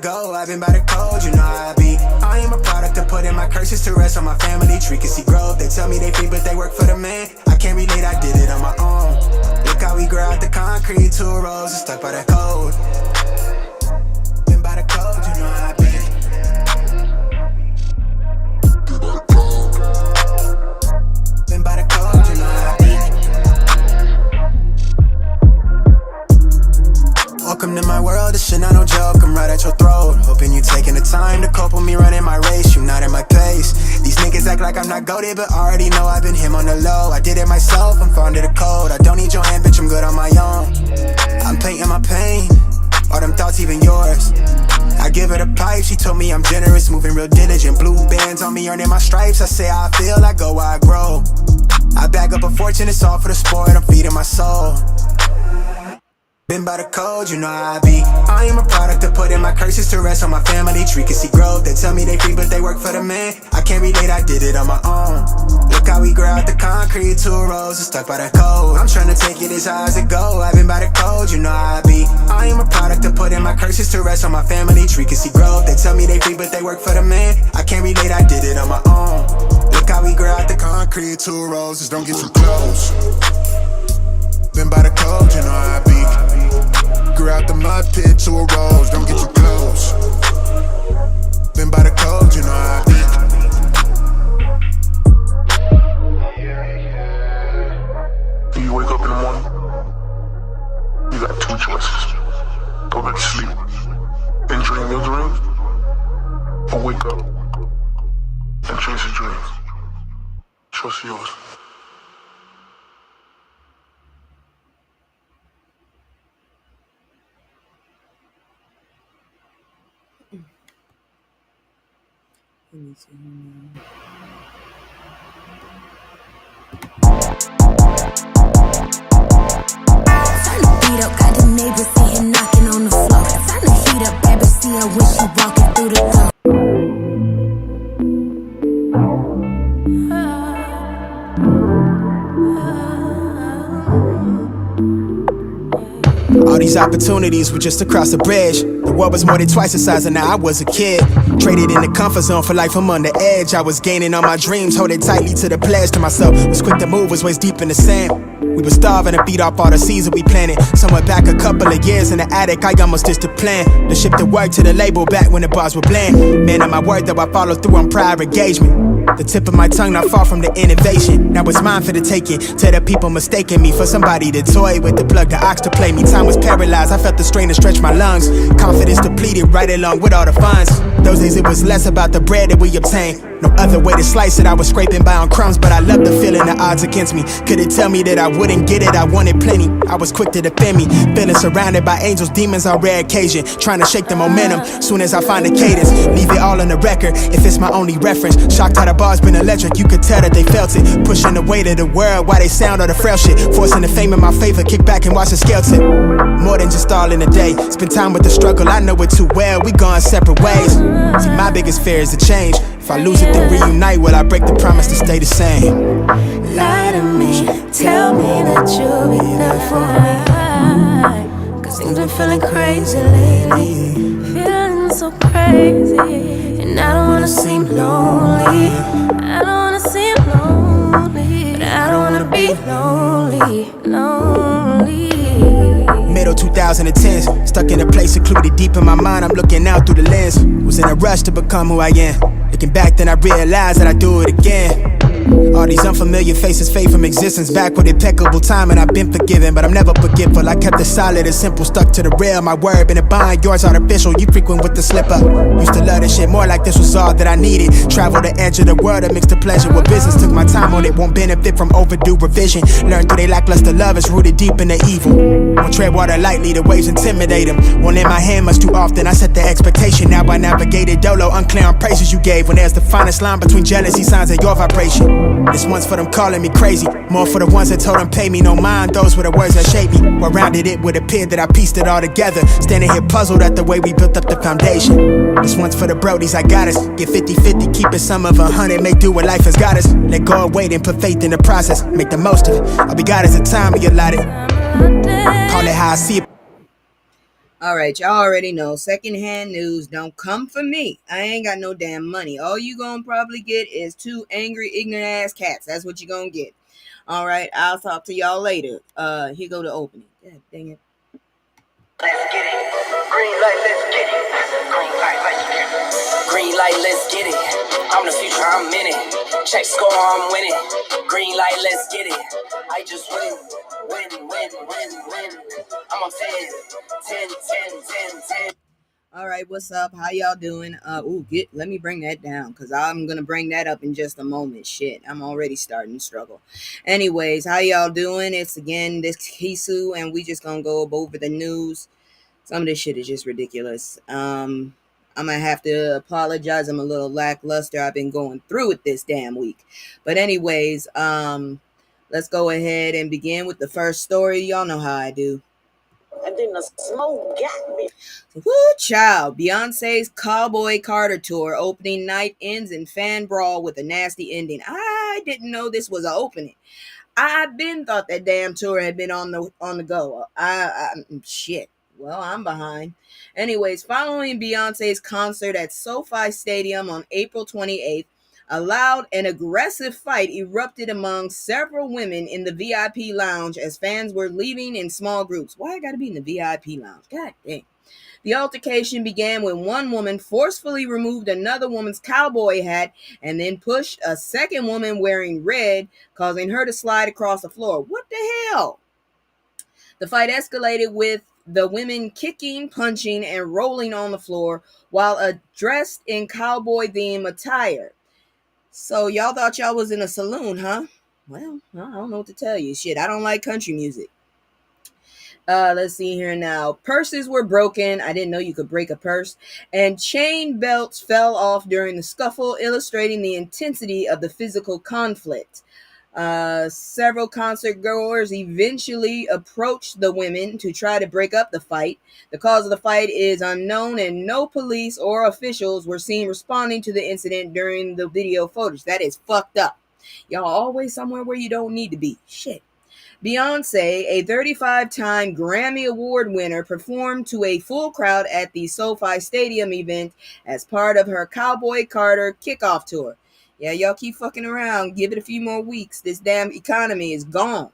Go, I've been by the code, you know how I be. I am a product of putting my curses to rest on my family tree. Can see growth, they tell me they free, but they work for the man. I can't relate, I did it on my own. Look how we grow out the concrete, 2 rows, stuck by the code. Been by the code, you know how I be. Been by the code, you know how I be. Welcome to my world, this shit not no joke, I'm right at your throat. Hoping you taking the time to cope with me running my race, you not at my pace. These niggas act like I'm not goated, but already know I've been him on the low. I did it myself, I'm fond of the code. I don't need your hand, bitch, I'm good on my own. I'm painting my pain, all them thoughts even yours. I give her the pipe, she told me I'm generous, moving real diligent. Blue bands on me, earning my stripes, I say how I feel, I go where I grow. I bag up a fortune, it's all for the sport, I'm feeding my soul. Been by the code, you know how I be. I am a product of putting my curses to rest on my family tree. Can see growth, they tell me they free, but they work for the man. I can't relate, I did it on my own. Look how we grow out the concrete, 2 rows, stuck by the code. I'm trying to take it as high as it go. I've been by the code, you know how I be. I am a product of putting my curses to rest on my family tree. Can see growth, they tell me they free, but they work for the man. I can't relate, I did it on my own. Look how we grow out the concrete, 2 rows, just don't get too close. Been by the code, you know how I be. Grew out the mud pit to a rose, don't get too close. Been by the code, you know how I be. When you wake up in the morning, you got 2 choices. Go back to sleep and dream your dreams, or wake up and chase your dreams. Choice yours. Turn the beat up, got the neighbors sitting knocking on the floor. Turn the heat up, baby, see her when she walking through the door. All these opportunities were just across the bridge. The world was more than twice the size, and now I was a kid. Traded in the comfort zone for life, I'm on the edge. I was gaining on my dreams, holding tightly to the pledge to myself. Was quick to move, was waist deep in the sand. We were starving to feed off all the seeds that we planted. Somewhere back a couple of years in the attic, I almost ditched the plan to ship the work to the label back when the bars were bland. Man of my word, though I follow through on prior engagement. The tip of my tongue not far from the innovation. Now it's mine for the taking. Tell the people mistaking me for somebody to toy with, the plug the ox to play me. Time was paralyzed, I felt the strain to stretch my lungs. Confidence depleted right along with all the funds. Those days it was less about the bread that we obtained. No other way to slice it, I was scraping by on crumbs. But I loved the feeling the odds against me. Could it tell me that I wouldn't get it? I wanted plenty, I was quick to defend me. Feeling surrounded by angels, demons on rare occasion. Trying to shake the momentum, soon as I find a cadence. Leave it all on the record, if it's my only reference. Shocked how the bars been electric, you could tell that they felt it. Pushing the weight of the world while they sound all the frail shit. Forcing the fame in my favor, kick back and watch the scale tip. More than just all in a day, spend time with the struggle, I know it too well. We going separate ways. See, my biggest fear is to change. If I lose it, then reunite. Will I break the promise to stay the same? Lie to me, tell me that you'll be there for me. Cause things been feeling crazy lately. Feeling so crazy. And I don't wanna seem lonely. I don't wanna seem lonely. But I don't wanna be lonely, lonely. Middle 2010s, stuck in a place secluded deep in my mind. I'm looking out through the lens. Was in a rush to become who I am. Looking back, then I realized that I do it again. All these unfamiliar faces fade from existence. Back with impeccable time and I've been forgiven, but I'm never forgetful. I kept it solid and simple, stuck to the rail. My word been a bind, yours artificial. You frequent with the slipper. Used to love this shit more like this was all that I needed. Travel the edge of the world and mix the pleasure with business. Took my time on it, won't benefit from overdue revision. Learned through they lackluster love is rooted deep in the evil. Won't tread water lightly, the waves intimidate them. Won't lend my hand much too often, I set the expectation. Now I navigated dolo, unclear on praises you gave. When there's the finest line between jealousy signs and your vibration. This one's for them calling me crazy, more for the ones that told them pay me no mind. Those were the words that shaped me. Well rounded it would appear that I pieced it all together. Standing here puzzled at the way we built up the foundation. This one's for the brodies, I got us. Get 50-50, keep it some of 100. Make do what life has got us. Let go of wait and put faith in the process. Make the most of it. All we got is the time we allotted. Call it how I see it. All right, y'all already know secondhand news don't come for me. I ain't got no damn money. All you gonna probably get is two angry, ignorant ass cats. That's what you gonna get. All right, I'll talk to y'all later. Here go the opening. God dang it. Let's get it. Green light, let's get it. Green light, let's get it. Green light, let's get it. I'm the future, I'm in it. Check score, I'm winning. Green light, let's get it. I just win. I'm a fan. 10. All right, what's up? How y'all doing? Let me bring that down because I'm gonna bring that up in just a moment. Shit, I'm already starting to struggle. Anyways, how y'all doing? It's again this Kisu, and we just gonna go over the news. Some of this shit is just ridiculous. I'm gonna have to apologize. I'm a little lackluster. I've been going through it this damn week. But anyways, let's go ahead and begin with the first story. Y'all know how I do. And then the smoke got me. Woo, child. Beyonce's Cowboy Carter tour opening night ends in fan brawl with a nasty ending. I didn't know this was an opening. I've been thought that damn tour had been on the go. Shit. Well, I'm behind. Anyways, following Beyonce's concert at SoFi Stadium on April 28th, a loud and aggressive fight erupted among several women in the VIP lounge as fans were leaving in small groups. Why I gotta be in the VIP lounge? God dang. The altercation began when one woman forcefully removed another woman's cowboy hat and then pushed a second woman wearing red, causing her to slide across the floor. What the hell? The fight escalated with the women kicking, punching, and rolling on the floor while dressed in cowboy-themed attire. So y'all thought y'all was in a saloon, huh? Well, I don't know what to tell you. Shit, I don't like country music. Let's see here now. Purses were broken. I didn't know you could break a purse. And chain belts fell off during the scuffle, illustrating the intensity of the physical conflict. Several concert goers eventually approached the women to try to break up the fight. The cause of the fight is unknown, and no police or officials were seen responding to the incident during the video footage. That is fucked up. Y'all always somewhere where you don't need to be. Shit. Beyonce, a 35-time Grammy Award winner, performed to a full crowd at the SoFi Stadium event as part of her Cowboy Carter kickoff tour. Yeah, y'all keep fucking around. Give it a few more weeks. This damn economy is gone.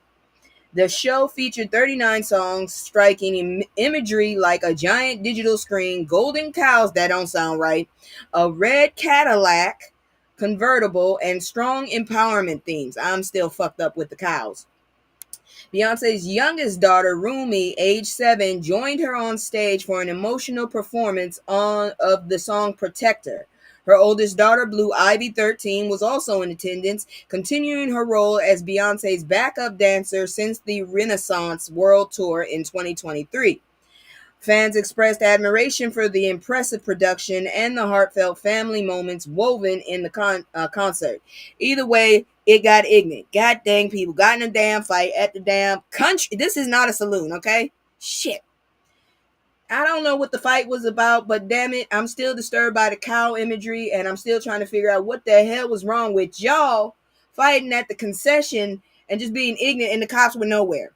The show featured 39 songs, striking imagery like a giant digital screen, golden cows that don't sound right, a red Cadillac convertible, and strong empowerment themes. I'm still fucked up with the cows. Beyonce's youngest daughter, Rumi, age 7, joined her on stage for an emotional performance of the song Protector. Her oldest daughter, Blue Ivy, 13, was also in attendance, continuing her role as Beyonce's backup dancer since the Renaissance World Tour in 2023. Fans expressed admiration for the impressive production and the heartfelt family moments woven in the concert. Either way, it got ignorant. God dang, people got in a damn fight at the damn country. This is not a saloon, okay? Shit. I don't know what the fight was about, but damn it, I'm still disturbed by the cow imagery, and I'm still trying to figure out what the hell was wrong with y'all fighting at the concession and just being ignorant, and the cops were nowhere.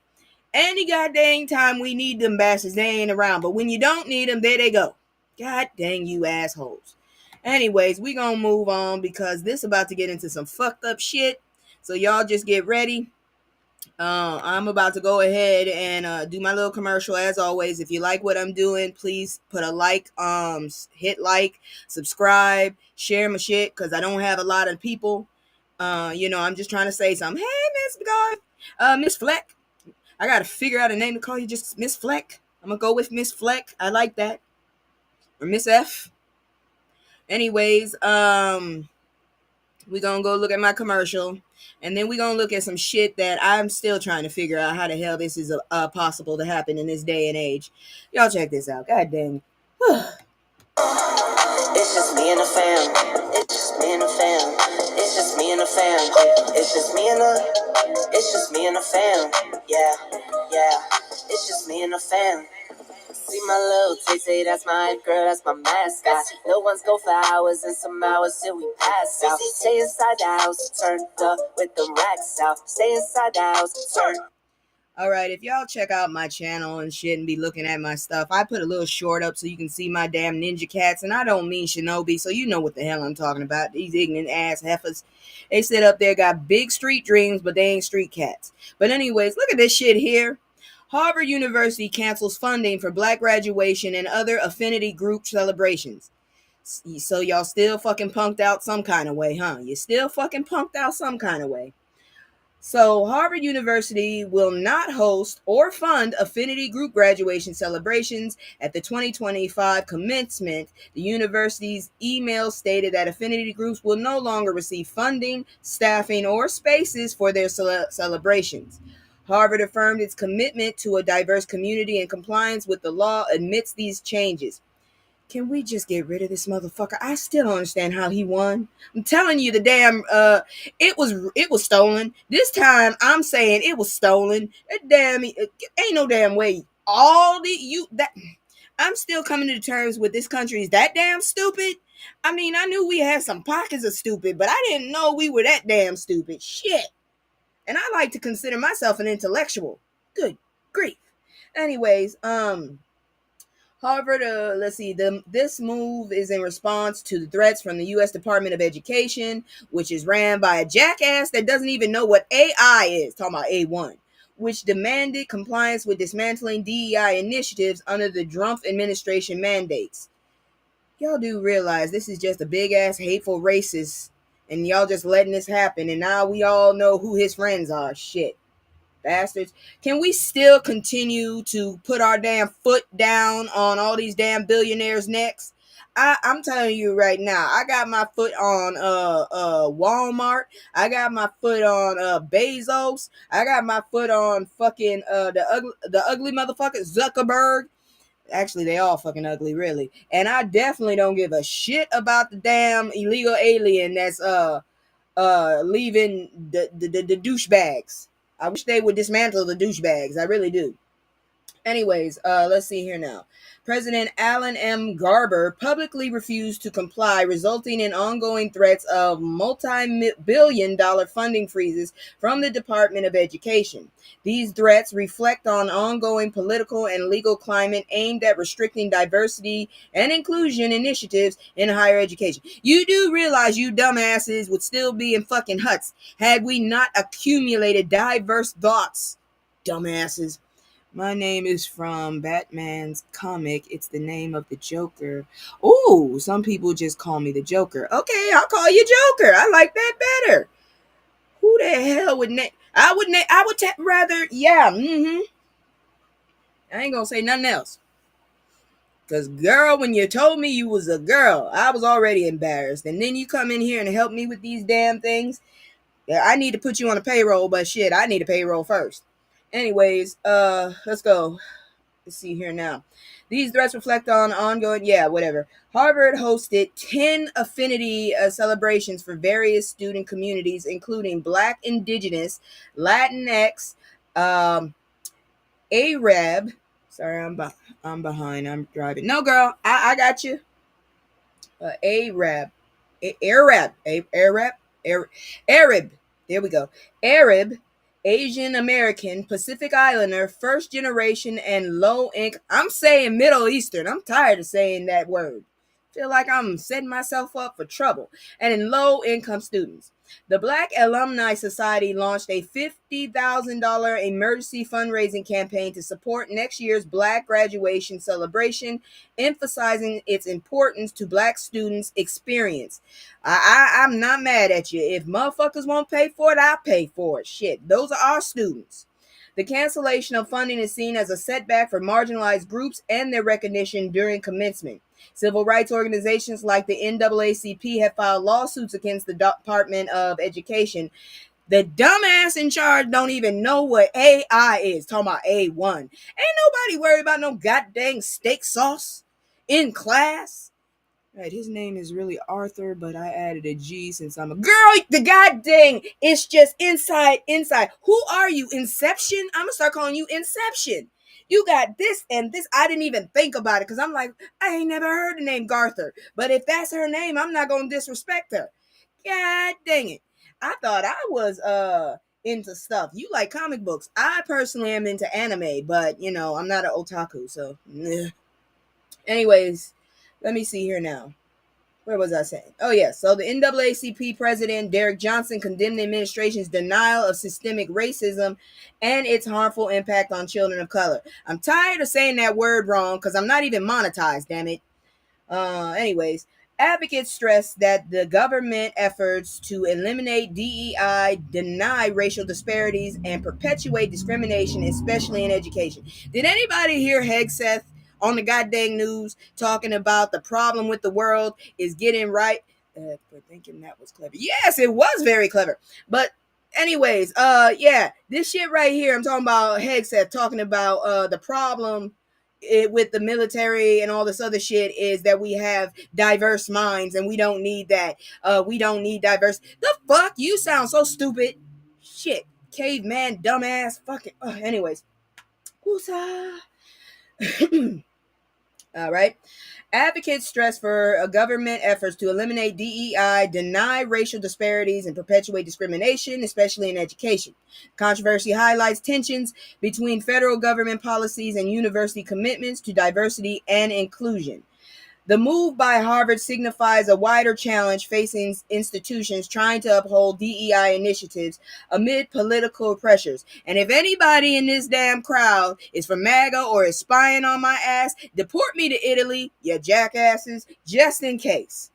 Any goddamn time we need them bastards, they ain't around. But when you don't need them, there they go. God dang you assholes. Anyways, we gonna move on because this about to get into some fucked up shit. So y'all just get ready. I'm about to go ahead and do my little commercial as always. If you like what I'm doing, please put a like, hit like, subscribe, share my shit because I don't have a lot of people. I'm just trying to say something. Hey, Miss Garth, Miss Fleck. I gotta figure out a name to call you. Just Miss Fleck. I'm gonna go with Miss Fleck. I like that. Or Miss F. Anyways, we're gonna go look at my commercial, and then we're gonna look at some shit that I'm still trying to figure out how the hell this is possible to happen in this day and age. Y'all check this out. God dang. It's just me and the fam. It's just me and the fam. It's just me and the fam. It's just me and the. It's just me and the fam. Yeah, yeah. It's just me and the fam. See my little Tay, that's my girl, that's my mascot. No one's go for hours and some hours till we pass out. Stay inside the house, turned up with the racks out. Stay inside the house, turn. All right, if y'all check out my channel and shit and be looking at my stuff, I put a little short up so you can see my damn ninja cats, and I don't mean Shinobi, so you know what the hell I'm talking about. These ignorant ass heifers. They sit up there, got big street dreams, but they ain't street cats. But anyways, look at this shit here. Harvard University cancels funding for black graduation and other affinity group celebrations. So y'all still fucking punked out some kind of way, huh? You still fucking punked out some kind of way. So, Harvard University will not host or fund affinity group graduation celebrations at the 2025 commencement. The university's email stated that affinity groups will no longer receive funding, staffing, or spaces for their celebrations. Harvard affirmed its commitment to a diverse community and compliance with the law amidst these changes. Can we just get rid of this motherfucker? I still don't understand how he won. I'm telling you, the damn it was stolen. This time I'm saying it was stolen. That damn ain't no damn way. All the you that I'm still coming to terms with this country is that damn stupid. I mean, I knew we had some pockets of stupid, but I didn't know we were that damn stupid. Shit. And I like to consider myself an intellectual. Good grief. Anyways, Harvard, let's see, this move is in response to the threats from the U.S. Department of Education, which is ran by a jackass that doesn't even know what AI is, talking about A1, which demanded compliance with dismantling DEI initiatives under the Trump administration mandates. Y'all do realize this is just a big-ass hateful racist, and y'all just letting this happen, and now we all know who his friends are. Shit. Bastards. Can we still continue to put our damn foot down on all these damn billionaires' necks? I'm telling you right now, I got my foot on Walmart. I got my foot on Bezos. I got my foot on fucking the ugly motherfucker Zuckerberg. Actually, they all fucking ugly, really. And I definitely don't give a shit about the damn illegal alien that's leaving the douchebags. I wish they would dismantle the douchebags. I really do. Anyways, let's see here now. President Alan M. Garber publicly refused to comply, resulting in ongoing threats of multi-billion-dollar funding freezes from the Department of Education. These threats reflect on ongoing political and legal climate aimed at restricting diversity and inclusion initiatives in higher education. You do realize you dumbasses would still be in fucking huts had we not accumulated diverse thoughts, dumbasses. My name is from Batman's comic. It's the name of the Joker. Ooh, some people just call me the Joker. Okay, I'll call you Joker. I like that better. Who the hell would name? I would rather. Yeah. I ain't gonna say nothing else. Cause girl, when you told me you was a girl, I was already embarrassed. And then you come in here and help me with these damn things. Yeah, I need to put you on a payroll, but shit, I need a payroll first. Anyways, let's go. Let's see here now. These threats reflect on ongoing, whatever. Harvard hosted 10 affinity celebrations for various student communities, including Black, Indigenous, Latinx, Arab. Sorry, I'm behind. I'm driving. No, girl, I got you. Arab, Arab. There we go. Arab, Asian American, Pacific Islander, first generation, and low income. I'm saying Middle Eastern. I'm tired of saying that word. Feel like I'm setting myself up for trouble. And in low income students. The Black Alumni Society launched a $50,000 emergency fundraising campaign to support next year's Black graduation celebration, emphasizing its importance to Black students' experience. I'm not mad at you. If motherfuckers won't pay for it, I'll pay for it. Shit, those are our students. The cancellation of funding is seen as a setback for marginalized groups and their recognition during commencement. Civil rights organizations like the NAACP have filed lawsuits against the Department of Education. The dumbass in charge don't even know what AI is. Talking about A1. Ain't nobody worried about no goddamn steak sauce in class. Right, his name is really Arthur, but I added a G since I'm a girl. The goddamn, it's just inside. Who are you, Inception? I'm gonna start calling you Inception. You got this and this. I didn't even think about it because I'm like, I ain't never heard the name Garther. But if that's her name, I'm not gonna disrespect her. God dang it. I thought I was into stuff. You like comic books. I personally am into anime, but you know, I'm not an otaku, so anyways, let me see here now. Where was I saying? Oh, yeah. So the NAACP president, Derek Johnson, condemned the administration's denial of systemic racism and its harmful impact on children of color. I'm tired of saying that word wrong because I'm not even monetized, damn it. Anyways, advocates stress that the government efforts to eliminate DEI deny racial disparities and perpetuate discrimination, especially in education. Did anybody hear Hegseth on the goddamn news talking about the problem with the world is getting right? For thinking that was clever. Yes, it was very clever. But anyways, yeah, this shit right here, I'm talking about Hegseth talking about the problem with the military and all this other shit is that we have diverse minds and we don't need that. We don't need diverse. The fuck? You sound so stupid. Shit. Caveman, dumbass, fucking. Anyways. Woosah. All right. Advocates stress for government efforts to eliminate DEI, deny racial disparities, and perpetuate discrimination, especially in education. Controversy highlights tensions between federal government policies and university commitments to diversity and inclusion. The move by Harvard signifies a wider challenge facing institutions trying to uphold DEI initiatives amid political pressures. And if anybody in this damn crowd is from MAGA or is spying on my ass, deport me to Italy, you jackasses, just in case.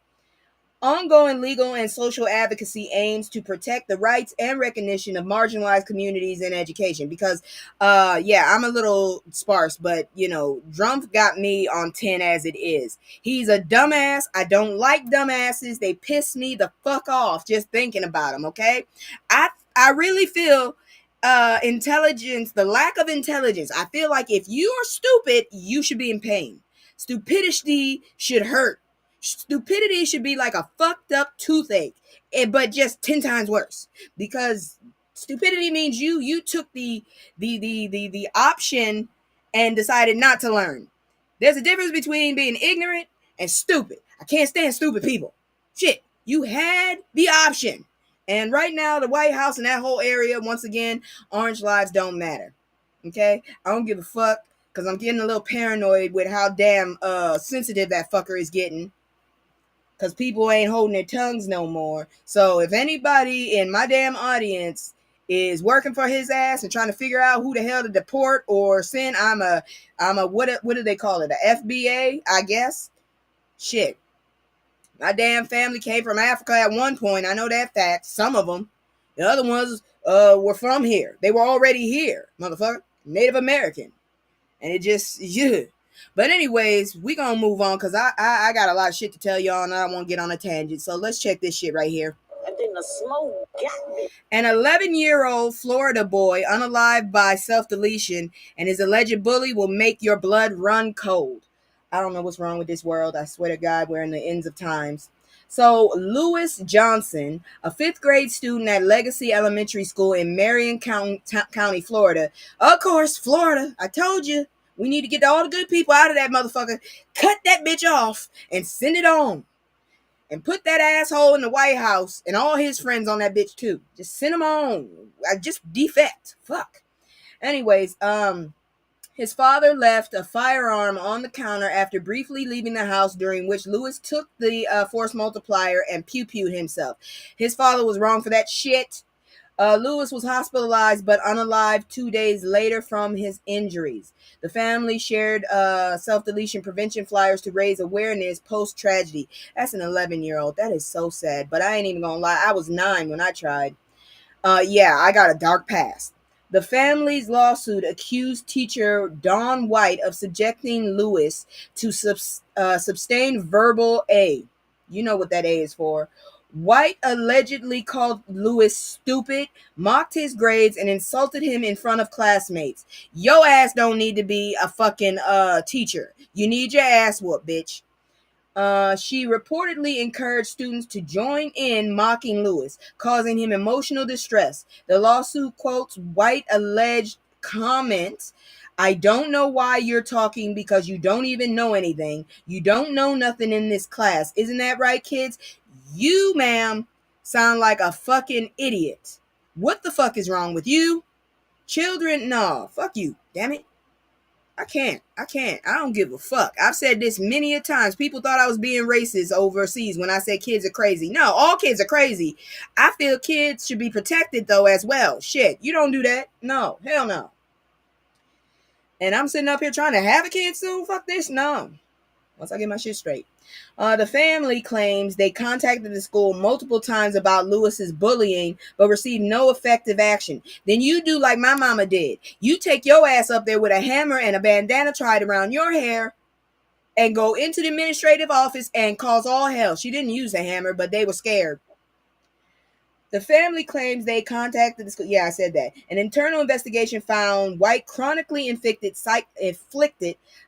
Ongoing legal and social advocacy aims to protect the rights and recognition of marginalized communities in education. Because, yeah, I'm a little sparse, but you know, Drumpf got me on 10 as it is. He's a dumbass. I don't like dumbasses. They piss me the fuck off just thinking about them. Okay, I really feel intelligence, the lack of intelligence. I feel like if you are stupid, you should be in pain. Stupidity should hurt. Stupidity should be like a fucked up toothache, but just 10 times worse. Because stupidity means you took the option and decided not to learn. There's a difference between being ignorant and stupid. I can't stand stupid people. Shit, you had the option. And right now, the White House and that whole area, once again, orange lives don't matter. Okay? I don't give a fuck because I'm getting a little paranoid with how damn sensitive that fucker is getting. Because people ain't holding their tongues no more. So if anybody in my damn audience is working for his ass and trying to figure out who the hell to deport or send, I'm a what do they call it? A FBA, I guess. Shit. My damn family came from Africa at one point. I know that fact. Some of them. The other ones were from here. They were already here, motherfucker. Native American. And it just, yeah. But anyways, we gonna move on because I got a lot of shit to tell y'all and I don't want to get on a tangent. So let's check this shit right here. I think the smoke got me. An 11-year-old Florida boy unalived by self-deletion and his alleged bully will make your blood run cold. I don't know what's wrong with this world. I swear to God, we're in the ends of times. So Lewis Johnson, a 5th grade student at Legacy Elementary School in Marion County, Florida. Of course, Florida. I told you. We need to get all the good people out of that motherfucker. Cut that bitch off and send it on. And put that asshole in the White House and all his friends on that bitch too. Just send them on. I just defect. Fuck. Anyways, his father left a firearm on the counter after briefly leaving the house, during which Lewis took the force multiplier and pew-pewed himself. His father was wrong for that shit. Lewis was hospitalized but unalive 2 days later from his injuries. The family shared self-deletion prevention flyers to raise awareness post-tragedy. That's an 11-year-old. That is so sad. But I ain't even gonna lie. I was 9 when I tried. Yeah, I got a dark past. The family's lawsuit accused teacher Dawn White of subjecting Lewis to sustained verbal A. You know what that A is for. White allegedly called Lewis stupid, mocked his grades, and insulted him in front of classmates. Your ass don't need to be a fucking teacher. You need your ass whooped, bitch. She reportedly encouraged students to join in mocking Lewis, causing him emotional distress. The lawsuit quotes White alleged comments. I don't know why you're talking because you don't even know anything. You don't know nothing in this class. Isn't that right, kids? You, ma'am, sound like a fucking idiot. What the fuck is wrong with you? Children, no, fuck you, damn it. I can't. I don't give a fuck. I've said this many a times. People thought I was being racist overseas when I said kids are crazy. No, all kids are crazy. I feel kids should be protected though as well. Shit, you don't do that. No, hell no. And I'm sitting up here trying to have a kid soon. Fuck this. No. Once I get my shit straight. The family claims they contacted the school multiple times about Lewis's bullying, but received no effective action. Then you do like my mama did. You take your ass up there with a hammer and a bandana tied around your hair and go into the administrative office and cause all hell. She didn't use a hammer, but they were scared. The family claims they contacted the school. Yeah, I said that. An internal investigation found White chronically inflicted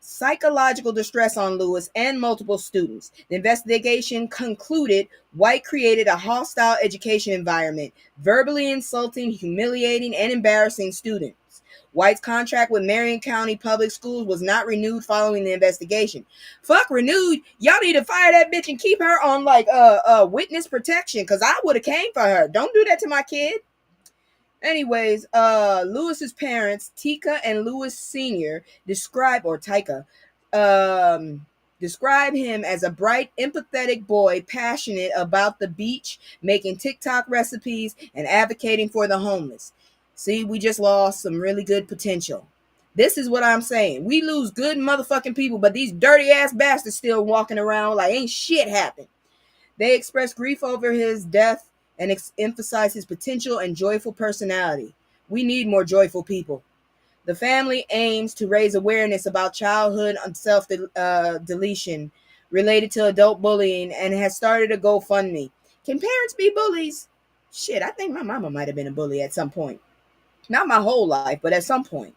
psychological distress on Lewis and multiple students. The investigation concluded White created a hostile education environment, verbally insulting, humiliating, and embarrassing students. White's contract with Marion County Public Schools was not renewed following the investigation. Fuck renewed. Y'all need to fire that bitch and keep her on like witness protection, because I would have came for her. Don't do that to my kid. Anyways, Lewis's parents, Tika and Lewis Sr., describe him as a bright, empathetic boy, passionate about the beach, making TikTok recipes, and advocating for the homeless. See, we just lost some really good potential. This is what I'm saying. We lose good motherfucking people, but these dirty ass bastards still walking around like ain't shit happened. They express grief over his death and emphasize his potential and joyful personality. We need more joyful people. The family aims to raise awareness about childhood self-deletion related to adult bullying and has started a GoFundMe. Can parents be bullies? Shit, I think my mama might have been a bully at some point. Not my whole life, but at some point.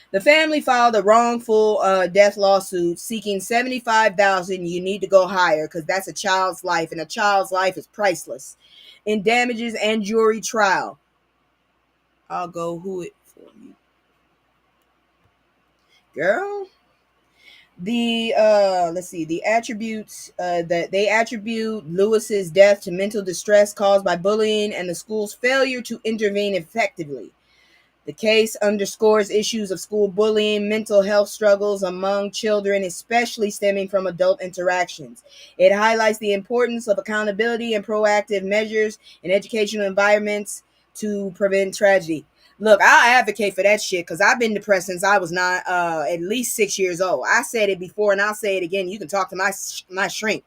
The family filed a wrongful death lawsuit seeking $75,000. You need to go higher because that's a child's life, and a child's life is priceless. In damages and jury trial. I'll go who it for you. Girl. The attributes that they attribute Lewis's death to mental distress caused by bullying and the school's failure to intervene effectively. The case underscores issues of school bullying, mental health struggles among children, especially stemming from adult interactions. It highlights the importance of accountability and proactive measures in educational environments to prevent tragedy. Look, I'll advocate for that shit because I've been depressed since I was at least 6 years old. I said it before and I'll say it again. You can talk to my shrink.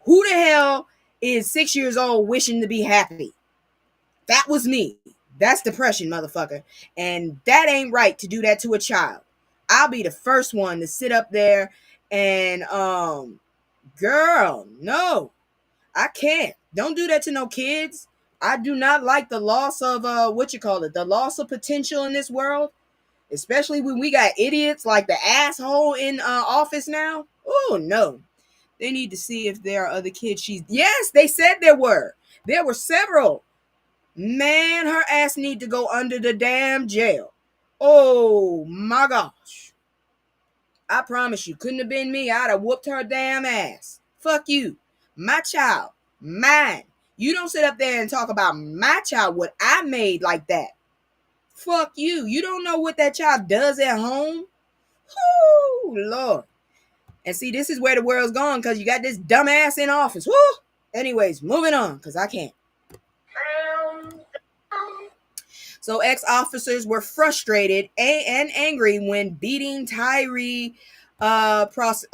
Who the hell is 6 years old wishing to be happy? That was me. That's depression, motherfucker. And that ain't right to do that to a child. I'll be the first one to sit up there and, girl, no, I can't. Don't do that to no kids. I do not like the loss of, the loss of potential in this world, especially when we got idiots like the asshole in office now. Oh, no. They need to see if there are other kids. Yes, they said there were. There were several. Man, her ass need to go under the damn jail. Oh my gosh. I promise you, couldn't have been me. I'd have whooped her damn ass. Fuck you. My child. Mine. You don't sit up there and talk about my child, what I made like that. Fuck you. You don't know what that child does at home. Whoo, Lord. And see, this is where the world's gone because you got this dumbass in office. Woo. Anyways, moving on because I can't. So ex-officers were frustrated and angry when beating Tyree Nichols.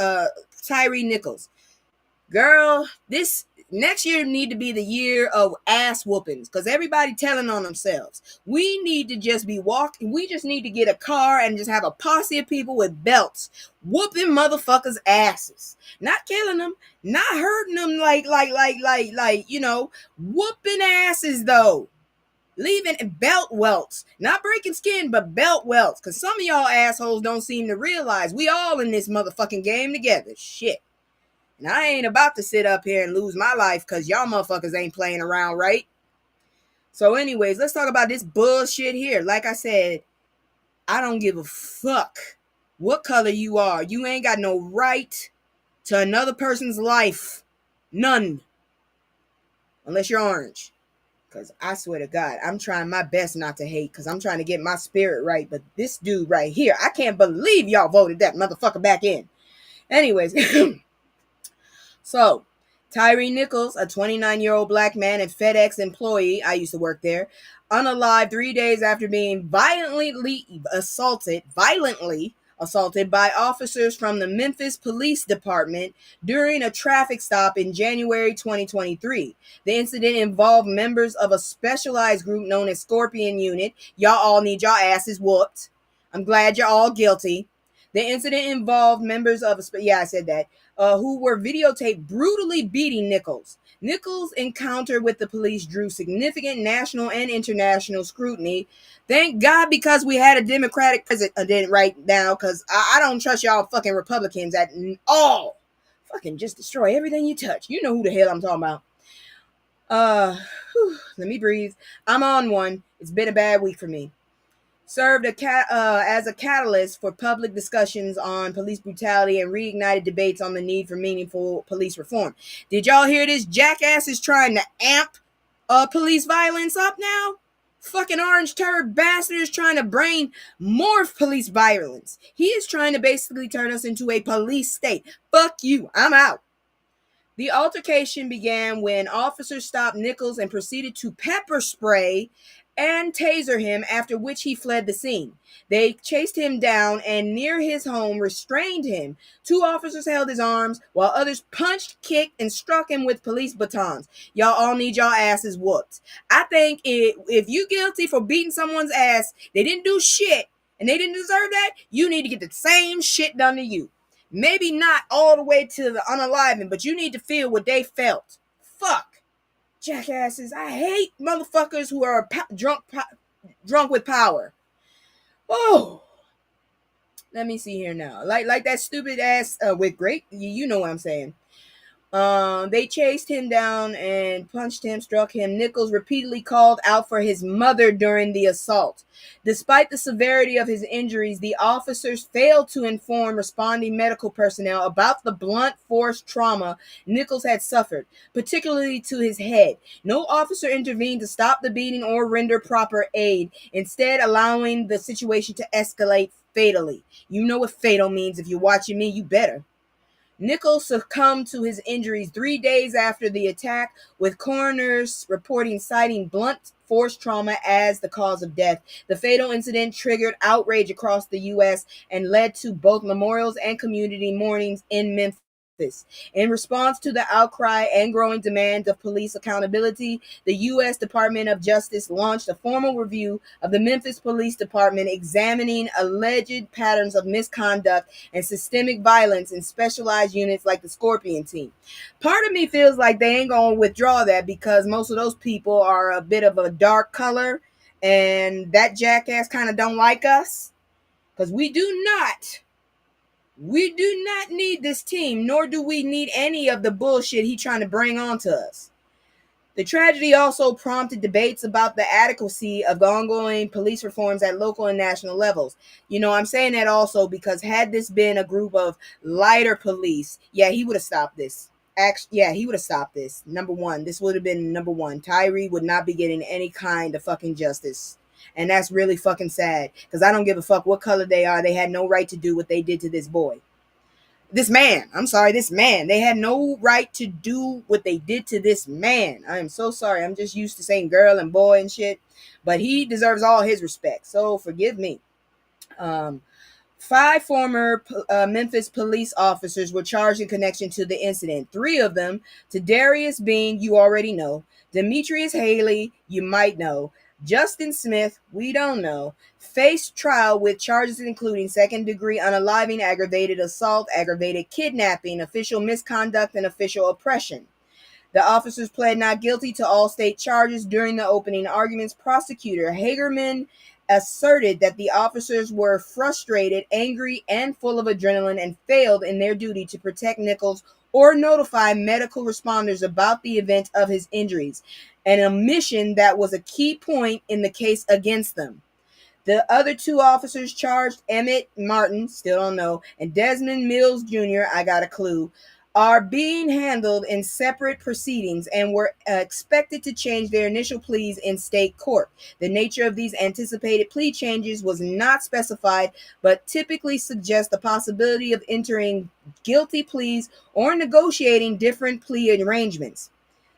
Girl, this next year need to be the year of ass whoopings because everybody telling on themselves. We need to just be walking. We just need to get a car and just have a posse of people with belts whooping motherfuckers' asses. Not killing them, not hurting them like, whooping asses though. Leaving belt welts, not breaking skin, but belt welts. Because some of y'all assholes don't seem to realize we all in this motherfucking game together. Shit. And I ain't about to sit up here and lose my life because y'all motherfuckers ain't playing around, right? So anyways, let's talk about this bullshit here. Like I said, I don't give a fuck what color you are. You ain't got no right to another person's life. None. Unless you're orange. Because I swear to God, I'm trying my best not to hate because I'm trying to get my spirit right. But this dude right here, I can't believe y'all voted that motherfucker back in. Anyways, so Tyree Nichols, a 29-year-old black man and FedEx employee, I used to work there, unalived 3 days after being violently assaulted by officers from the Memphis Police Department during a traffic stop in January 2023. The incident involved members of a specialized group known as Scorpion Unit. Y'all all need y'all asses whooped. I'm glad you're all guilty. The incident involved members of who were videotaped brutally beating Nichols. Nichols' encounter with the police drew significant national and international scrutiny. Thank God, because we had a Democratic president right now, because I don't trust y'all fucking Republicans at all. Fucking just destroy everything you touch. You know who the hell I'm talking about. Let me breathe. I'm on one. It's been a bad week for me. Served as a catalyst for public discussions on police brutality and reignited debates on the need for meaningful police reform. Did y'all hear this? Jackass is trying to amp police violence up now. Fucking orange turd bastard is trying to brain morph police violence. He is trying to basically turn us into a police state. Fuck you. I'm out. The altercation began when officers stopped Nichols and proceeded to pepper spray and taser him, after which he fled the scene. They chased him down and near his home restrained him. 2 officers held his arms while others punched, kicked, and struck him with police batons. Y'all all need y'all asses whooped. I think if you guilty for beating someone's ass, they didn't do shit and they didn't deserve that, you need to get the same shit done to you. Maybe not all the way to the unaliving, but you need to feel what they felt. Fuck. Jackasses. I hate motherfuckers who are drunk with power. Oh. Let me see here now. Like that stupid ass with great, you know what I'm saying. They chased him down and punched him, struck him. Nichols repeatedly called out for his mother during the assault. Despite the severity of his injuries, the officers failed to inform responding medical personnel about the blunt force trauma Nichols had suffered, particularly to his head. No officer intervened to stop the beating or render proper aid, instead allowing the situation to escalate fatally. You know what fatal means. If you're watching me, you better. Nichols succumbed to his injuries 3 days after the attack, with coroners reporting citing blunt force trauma as the cause of death. The fatal incident triggered outrage across the U.S. and led to both memorials and community mournings in Memphis. In response to the outcry and growing demand of police accountability, the U.S. Department of Justice launched a formal review of the Memphis Police Department, examining alleged patterns of misconduct and systemic violence in specialized units like the Scorpion team. Part of me feels like they ain't going to withdraw that because most of those people are a bit of a dark color, and that jackass kind of don't like us, because we do not need this team, nor do we need any of the bullshit he trying to bring onto us. The tragedy also prompted debates about the adequacy of ongoing police reforms at local and national levels. You know, I'm saying that also because had this been a group of lighter police, he would have stopped this. He would have stopped this. Number one, this would have been number one. Tyree would not be getting any kind of fucking justice. And that's really fucking sad, because I don't give a fuck what color they are. They had no right to do what they did to this boy. This man. They had no right to do what they did to this man. I am so sorry. I'm just used to saying girl and boy and shit. But he deserves all his respect. So forgive me. 5 former Memphis police officers were charged in connection to the incident. 3 of them, Darius Bean, you already know. Demetrius Haley, you might know. Justin Smith, we don't know, faced trial with charges including second-degree unaliving, aggravated assault, aggravated kidnapping, official misconduct, and official oppression. The officers pled not guilty to all state charges. During the opening arguments, prosecutor Hagerman asserted that the officers were frustrated, angry, and full of adrenaline and failed in their duty to protect Nichols or notify medical responders about the event of his injuries, an omission that was a key point in the case against them. The other 2 officers charged, Emmett Martin, still don't know, and Desmond Mills Jr., I got a clue, are being handled in separate proceedings and were expected to change their initial pleas in state court. The nature of these anticipated plea changes was not specified, but typically suggests the possibility of entering guilty pleas or negotiating different plea arrangements.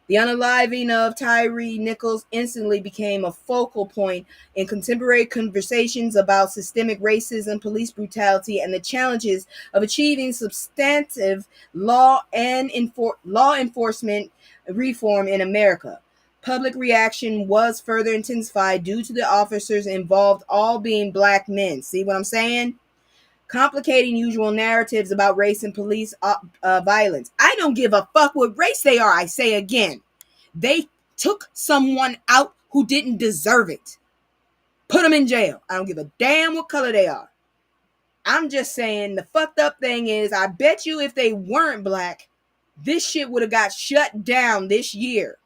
The unaliving of Tyree Nichols instantly became a focal point in contemporary conversations about systemic racism, police brutality, and the challenges of achieving substantive law enforcement reform in America. Public reaction was further intensified due to the officers involved all being black men. See what I'm saying? Complicating usual narratives about race and police violence. I don't give a fuck what race they are, I say again. They took someone out who didn't deserve it. Put them in jail. I don't give a damn what color they are. I'm just saying the fucked up thing is, I bet you if they weren't black, this shit would have got shut down this year.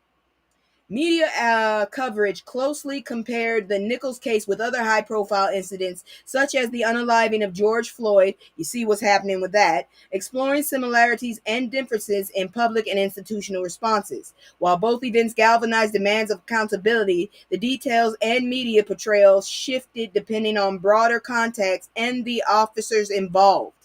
Media coverage closely compared the Nichols case with other high-profile incidents, such as the unaliving of George Floyd. You see what's happening with that, exploring similarities and differences in public and institutional responses. While both events galvanized demands of accountability, the details and media portrayals shifted depending on broader context and the officers involved.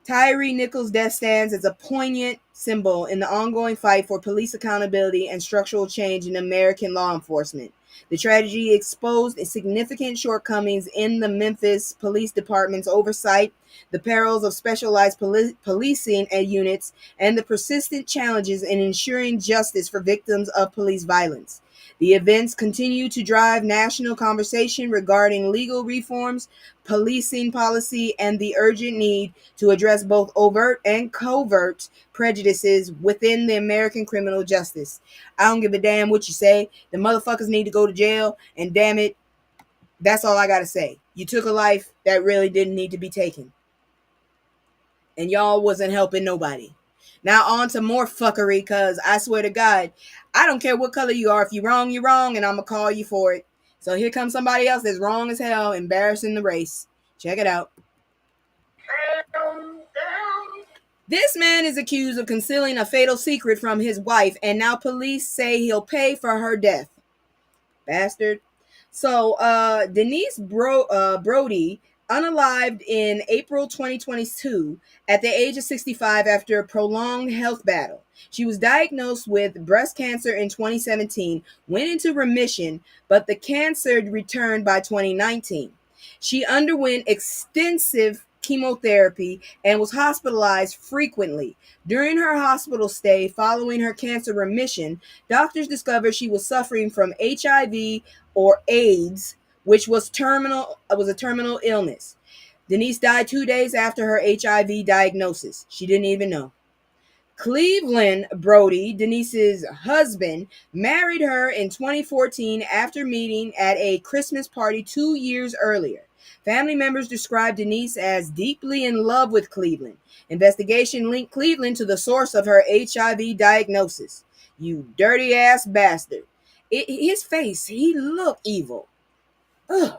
Tyree Nichols' death stands as a poignant symbol in the ongoing fight for police accountability and structural change in American law enforcement. The tragedy exposed significant shortcomings in the Memphis Police Department's oversight, the perils of specialized policing units, and the persistent challenges in ensuring justice for victims of police violence. The events continue to drive national conversation regarding legal reforms, policing policy, and the urgent need to address both overt and covert prejudices within the American criminal justice. I don't give a damn what you say. The motherfuckers need to go to jail, and damn it, that's all I gotta say. You took a life that really didn't need to be taken. And y'all wasn't helping nobody. Now on to more fuckery, because I swear to God, I don't care what color you are. If you're wrong, you're wrong, and I'm going to call you for it. So here comes somebody else that's wrong as hell, embarrassing the race. Check it out. This man is accused of concealing a fatal secret from his wife, and now police say he'll pay for her death. Bastard. So, Denise Brody, unalived in April 2022 at the age of 65 after a prolonged health battle. She was diagnosed with breast cancer in 2017, went into remission, but the cancer returned by 2019. She underwent extensive chemotherapy and was hospitalized frequently. During her hospital stay following her cancer remission, doctors discovered she was suffering from HIV or AIDS, which was a terminal illness. Denise died 2 days after her HIV diagnosis. She didn't even know. Cleveland Brody, Denise's husband, married her in 2014 after meeting at a Christmas party 2 years earlier. Family members described Denise as deeply in love with Cleveland. Investigation linked Cleveland to the source of her HIV diagnosis. You dirty ass bastard. His face, he looked evil. Ugh.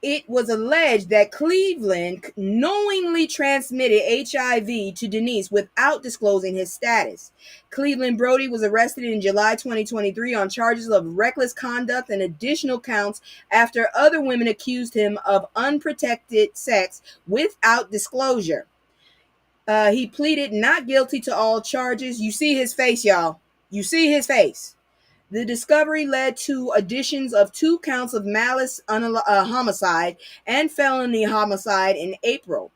It was alleged that Cleveland knowingly transmitted HIV to Denise without disclosing his status. Cleveland Brody was arrested in July 2023 on charges of reckless conduct and additional counts after other women accused him of unprotected sex without disclosure. He pleaded not guilty to all charges. You see his face, y'all. You see his face. The discovery led to additions of 2 counts of malice homicide and felony homicide in April.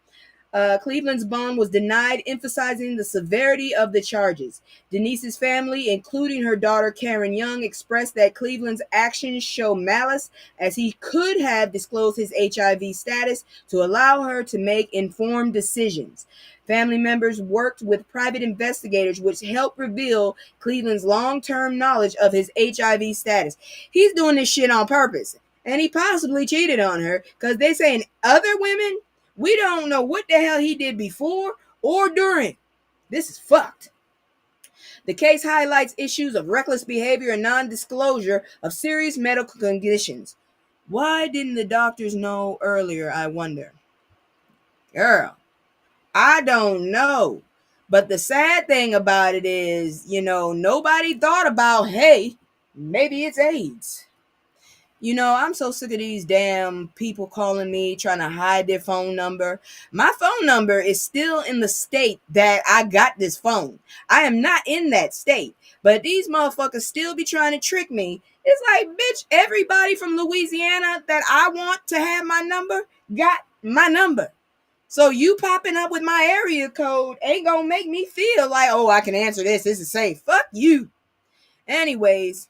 Cleveland's bond was denied, emphasizing the severity of the charges. Denise's family, including her daughter Karen Young, expressed that Cleveland's actions show malice, as he could have disclosed his HIV status to allow her to make informed decisions. Family members worked with private investigators, which helped reveal Cleveland's long-term knowledge of his HIV status. He's doing this shit on purpose, and he possibly cheated on her, because they saying other women, we don't know what the hell he did before or during. This is fucked. The case highlights issues of reckless behavior and non-disclosure of serious medical conditions. Why didn't the doctors know earlier, I wonder? Girl. I don't know. But the sad thing about it is, nobody thought about, hey, maybe it's AIDS. I'm so sick of these damn people calling me trying to hide their phone number. My phone number is still in the state that I got this phone. I am not in that state. But these motherfuckers still be trying to trick me. It's like, bitch, everybody from Louisiana that I want to have my number got my number. So you popping up with my area code ain't gonna make me feel like, oh, I can answer this. This is safe. Fuck you. Anyways,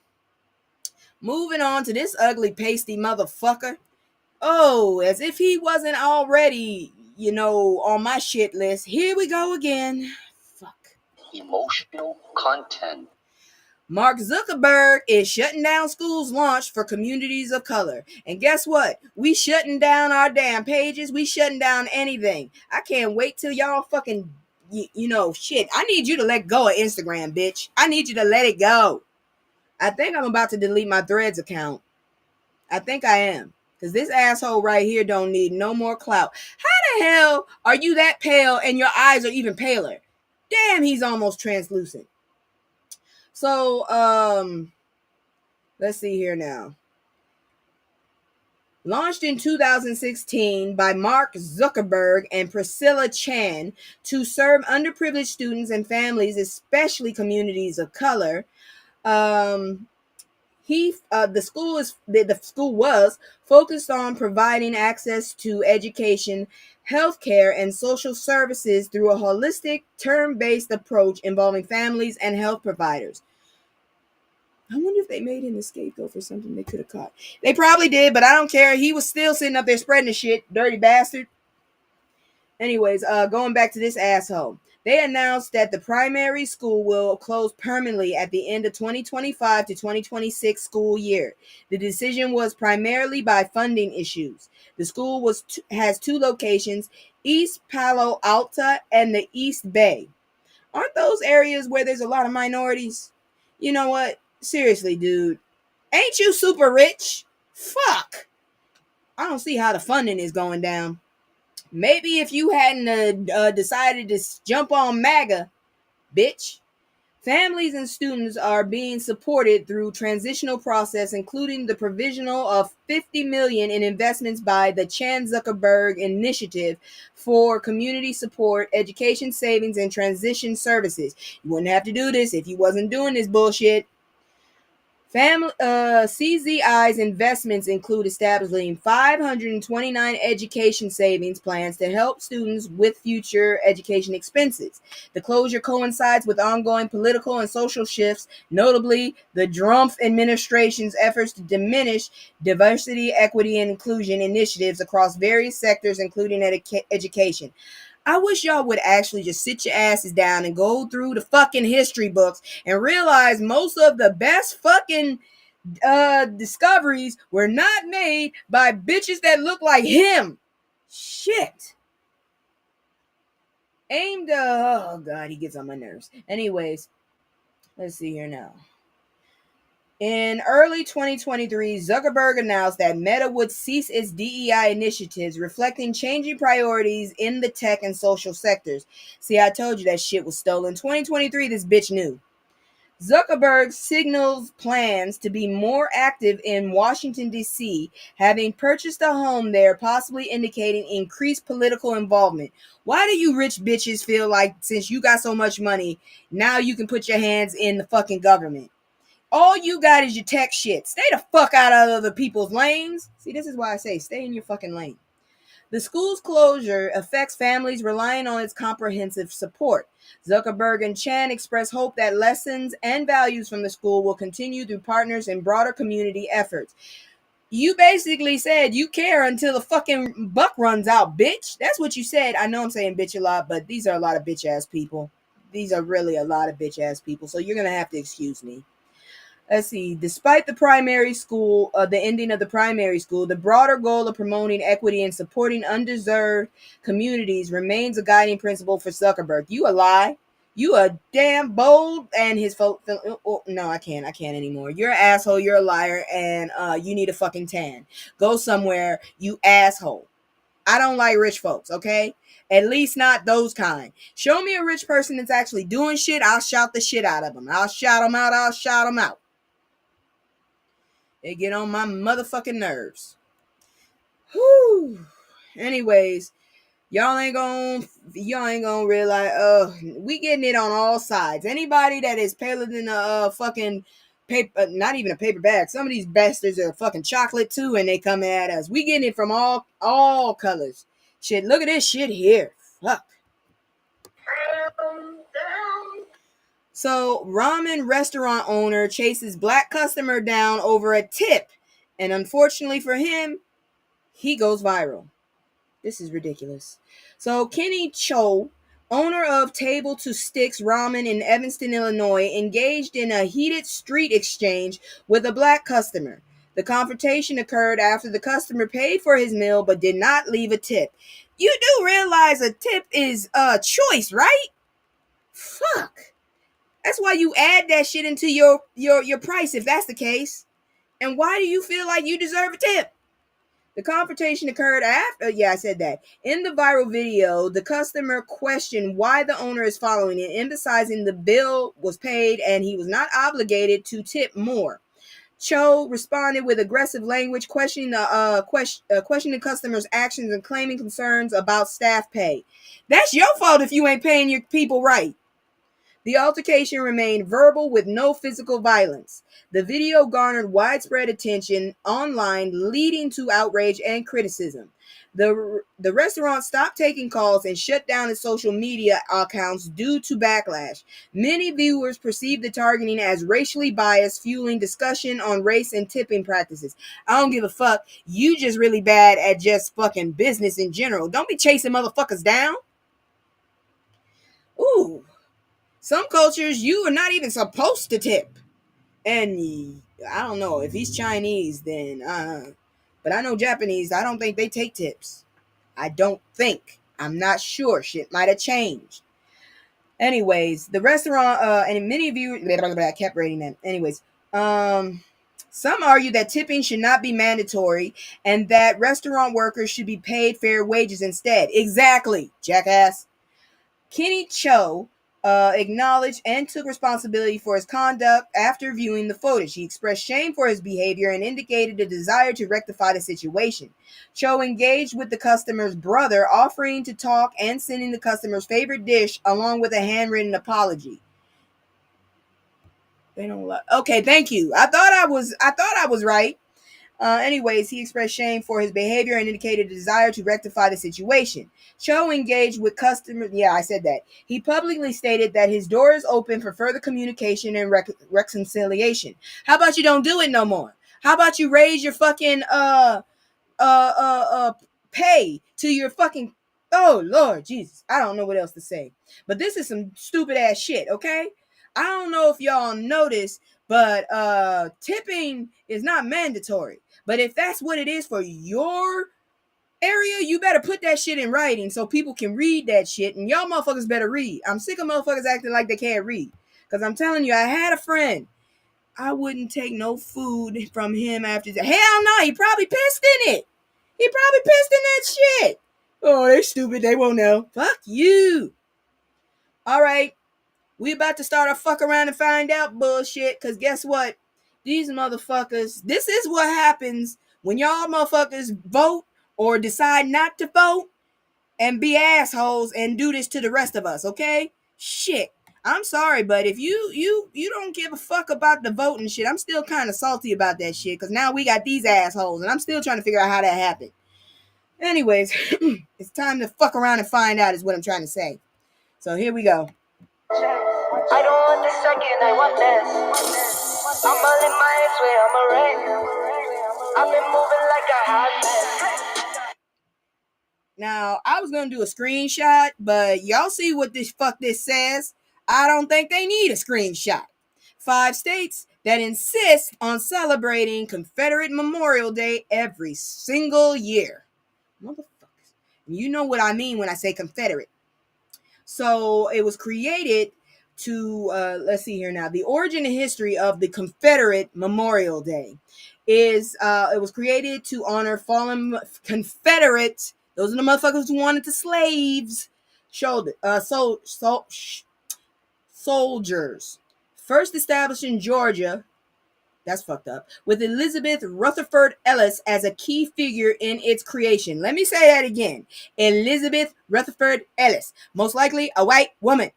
moving on to this ugly, pasty motherfucker. Oh, as if he wasn't already, on my shit list. Here we go again. Fuck. Emotional content. Mark Zuckerberg is shutting down schools launched for communities of color. And guess what? We shutting down our damn pages. We shutting down anything. I can't wait till y'all fucking, shit. I need you to let go of Instagram, bitch. I need you to let it go. I think I'm about to delete my Threads account. I think I am. Because this asshole right here don't need no more clout. How the hell are you that pale and your eyes are even paler? Damn, he's almost translucent. So, let's see here now. Launched in 2016 by Mark Zuckerberg and Priscilla Chan to serve underprivileged students and families, especially communities of color. The school was focused on providing access to education, healthcare, and social services through a holistic, term-based approach involving families and health providers. I wonder if they made him a scapegoat for something they could have caught. They probably did, but I don't care. He was still sitting up there spreading the shit, dirty bastard. Anyways, going back to this asshole. They announced that the primary school will close permanently at the end of 2025 to 2026 school year. The decision was primarily by funding issues. The school has two locations, East Palo Alto and the East Bay. Aren't those areas where there's a lot of minorities? You know what? Seriously, dude. Ain't you super rich? Fuck. I don't see how the funding is going down. Maybe if you hadn't decided to jump on MAGA, bitch. Families and students are being supported through transitional process, including the provisional of $50 million in investments by the Chan Zuckerberg Initiative for community support, education savings, and transition services. You wouldn't have to do this if you wasn't doing this bullshit. CZI's investments include establishing 529 education savings plans to help students with future education expenses. The closure coincides with ongoing political and social shifts, notably the Trump administration's efforts to diminish diversity, equity, and inclusion initiatives across various sectors, including education. I wish y'all would actually just sit your asses down and go through the fucking history books and realize most of the best fucking discoveries were not made by bitches that look like him. Shit. Oh god, he gets on my nerves. Anyways, let's see here now. In early 2023, Zuckerberg announced that Meta would cease its DEI initiatives, reflecting changing priorities in the tech and social sectors. See, I told you that shit was stolen. 2023, this bitch knew. Zuckerberg signals plans to be more active in Washington, D.C., having purchased a home there, possibly indicating increased political involvement. Why do you rich bitches feel like since you got so much money, now you can put your hands in the fucking government? All you got is your tech shit. Stay the fuck out of other people's lanes. See, this is why I say stay in your fucking lane. The school's closure affects families relying on its comprehensive support. Zuckerberg and Chan express hope that lessons and values from the school will continue through partners and broader community efforts. You basically said you care until the fucking buck runs out, bitch. That's what you said. I know I'm saying bitch a lot, but these are a lot of bitch ass people. These are really a lot of bitch ass people. So you're going to have to excuse me. Let's see. Despite the ending of the primary school, the broader goal of promoting equity and supporting undeserved communities remains a guiding principle for Zuckerberg. You a lie. You a damn bold and no, I can't anymore. You're an asshole. You're a liar, and you need a fucking tan. Go somewhere, you asshole. I don't like rich folks, okay? At least not those kind. Show me a rich person that's actually doing shit, I'll shout the shit out of them. I'll shout them out, I'll shout them out. They get on my motherfucking nerves. Whew. Anyways, y'all ain't gonna realize, we getting it on all sides. Anybody that is paler than a fucking paper, not even a paper bag. Some of these bastards are fucking chocolate too, and they come at us. We getting it from all colors. Shit, look at this shit here. Fuck. So, ramen restaurant owner chases black customer down over a tip, and unfortunately for him, he goes viral. This is ridiculous. So, Kenny Cho, owner of Table to Sticks Ramen in Evanston, Illinois, engaged in a heated street exchange with a black customer. The confrontation occurred after the customer paid for his meal but did not leave a tip. You do realize a tip is a choice, right? Fuck. That's why you add that shit into your price if that's the case. And why do you feel like you deserve a tip? The confrontation occurred after, I said that. In the viral video, the customer questioned why the owner is following it, emphasizing the bill was paid and he was not obligated to tip more. Cho responded with aggressive language, questioning the customer's actions and claiming concerns about staff pay. That's your fault if you ain't paying your people right. The altercation remained verbal with no physical violence. The video garnered widespread attention online, leading to outrage and criticism. The restaurant stopped taking calls and shut down its social media accounts due to backlash. Many viewers perceived the targeting as racially biased, fueling discussion on race and tipping practices. I don't give a fuck. You just really bad at just fucking business in general. Don't be chasing motherfuckers down. Ooh. Some cultures, you are not even supposed to tip. And I don't know. If he's Chinese, then, but I know Japanese, I don't think they take tips. I don't think. I'm not sure. Shit might have changed. Anyways, the restaurant, and many of you, I kept reading that. Anyways, some argue that tipping should not be mandatory and that restaurant workers should be paid fair wages instead. Exactly, jackass. Kenny Cho acknowledged and took responsibility for his conduct after viewing the footage. He expressed shame for his behavior and indicated a desire to rectify the situation. Cho engaged with the customer's brother, offering to talk and sending the customer's favorite dish along with a handwritten apology. They don't like. Okay, thank you. I thought I was right. Anyways, he expressed shame for his behavior and indicated a desire to rectify the situation. Cho engaged with customers. Yeah, I said that. He publicly stated that his door is open for further communication and reconciliation. How about you don't do it no more? How about you raise your fucking pay to your fucking, oh Lord Jesus, I don't know what else to say. But this is some stupid ass shit, okay? I don't know if y'all noticed, but tipping is not mandatory. But if that's what it is for your area, you better put that shit in writing so people can read that shit. And y'all motherfuckers better read. I'm sick of motherfuckers acting like they can't read. Because I'm telling you, I had a friend. I wouldn't take no food from him after that. Hell no, he probably pissed in it. He probably pissed in that shit. Oh, they stupid. They won't know. Fuck you. All right. We about to start a fuck around and find out bullshit. Because guess what? These motherfuckers, this is what happens when y'all motherfuckers vote or decide not to vote and be assholes and do this to the rest of us, okay? Shit. I'm sorry, but if you don't give a fuck about the voting shit, I'm still kind of salty about that shit because now we got these assholes and I'm still trying to figure out how that happened. Anyways, it's time to fuck around and find out is what I'm trying to say. So here we go. I don't want this second, I want this. I'm all in my head, swear I'm a wreck. I've been moving like a hot mess. Now, I was going to do a screenshot, but y'all see what this says? I don't think they need a screenshot. 5 states that insist on celebrating Confederate Memorial Day every single year. Motherfuckers. You know what I mean when I say Confederate. So it was created to, let's see here now. The origin and history of the Confederate Memorial Day is, it was created to honor fallen Confederate Those are the motherfuckers who wanted the slaves. Soldiers. First established in Georgia, that's fucked up, with Elizabeth Rutherford Ellis as a key figure in its creation. Let me say that again. Elizabeth Rutherford Ellis, most likely a white woman.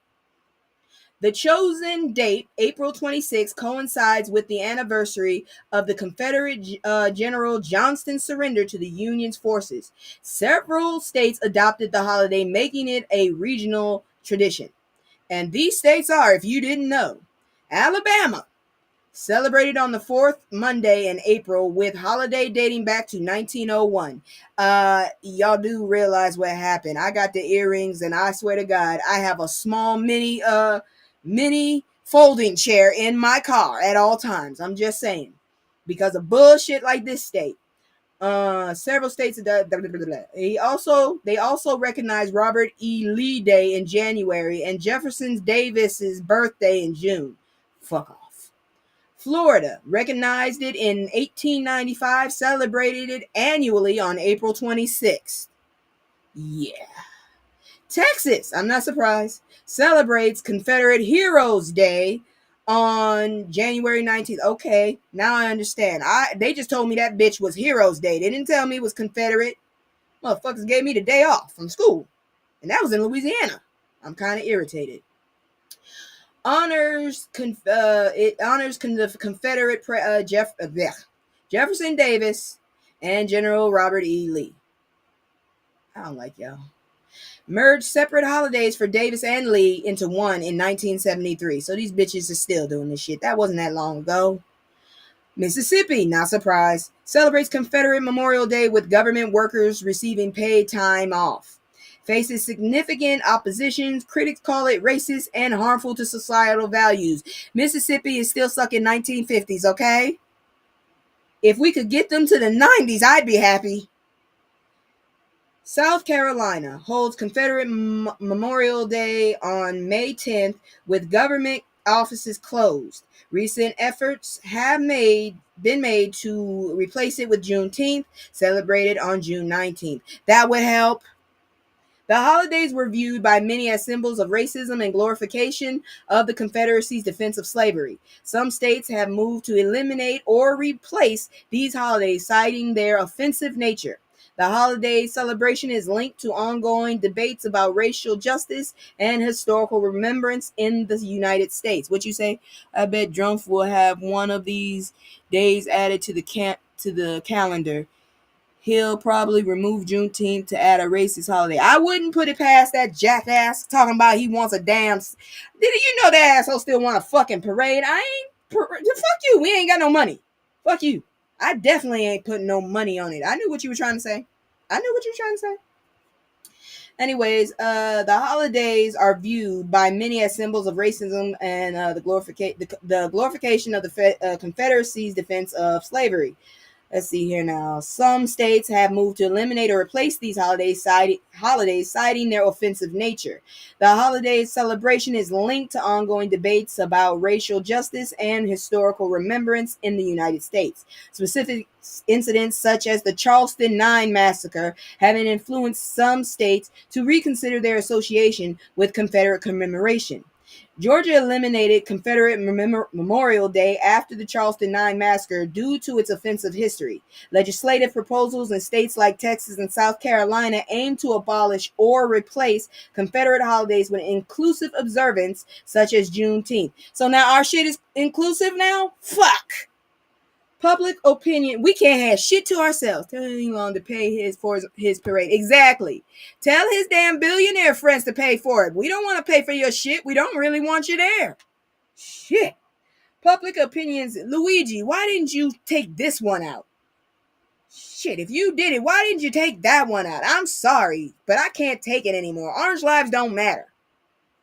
The chosen date, April 26, coincides with the anniversary of the Confederate General Johnston's surrender to the Union's forces. Several states adopted the holiday, making it a regional tradition. And these states are, if you didn't know, Alabama, celebrated on the fourth Monday in April with holiday dating back to 1901. Y'all do realize what happened. I got the earrings and I swear to God, I have a small mini folding chair in my car at all times. I'm just saying. Because of bullshit like this state. Several states they also recognize Robert E. Lee Day in January and Jefferson Davis's birthday in June. Fuck off. Florida recognized it in 1895, celebrated it annually on April 26th. Yeah. Texas, I'm not surprised, celebrates Confederate Heroes Day on January 19th. Okay, now I understand. They just told me that bitch was Heroes Day. They didn't tell me it was Confederate. Motherfuckers gave me the day off from school. And that was in Louisiana. I'm kind of irritated. It honors the Confederate Jefferson Davis and General Robert E. Lee. I don't like y'all. Merged separate holidays for Davis and Lee into one in 1973. So these bitches are still doing this shit. That wasn't that long ago. Mississippi, not surprised, celebrates Confederate Memorial Day with government workers receiving paid time off. Faces significant opposition. Critics call it racist and harmful to societal values. Mississippi is still stuck in 1950s, okay? If we could get them to the 90s, I'd be happy. South Carolina holds Confederate Memorial Day on May 10th with government offices closed. Recent efforts have been made to replace it with Juneteenth, celebrated on June 19th. That would help. The holidays were viewed by many as symbols of racism and glorification of the Confederacy's defense of slavery. Some states have moved to eliminate or replace these holidays, citing their offensive nature. The holiday celebration is linked to ongoing debates about racial justice and historical remembrance in the United States. What you say? I bet Trump will have one of these days added to the calendar. He'll probably remove Juneteenth to add a racist holiday. I wouldn't put it past that jackass talking about he wants a damn. Did you know that asshole still want a fucking parade? Fuck you. We ain't got no money. Fuck you. I definitely ain't putting no money on it. I knew what you were trying to say. Anyways, the holidays are viewed by many as symbols of racism and the glorification of the Confederacy's defense of slavery. Let's see here now. Some states have moved to eliminate or replace these holidays, citing their offensive nature. The holiday celebration is linked to ongoing debates about racial justice and historical remembrance in the United States. Specific incidents such as the Charleston 9 massacre have influenced some states to reconsider their association with Confederate commemoration. Georgia eliminated Confederate Memorial Day after the Charleston 9 massacre due to its offensive history. Legislative proposals in states like Texas and South Carolina aim to abolish or replace Confederate holidays with inclusive observance such as Juneteenth. So now our shit is inclusive now? Fuck! Public opinion. We can't have shit to ourselves. Tell Elon to pay for his parade. Exactly. Tell his damn billionaire friends to pay for it. We don't want to pay for your shit. We don't really want you there. Shit. Public opinions. Luigi, why didn't you take this one out? Shit, if you did it, why didn't you take that one out? I'm sorry, but I can't take it anymore. Orange lives don't matter.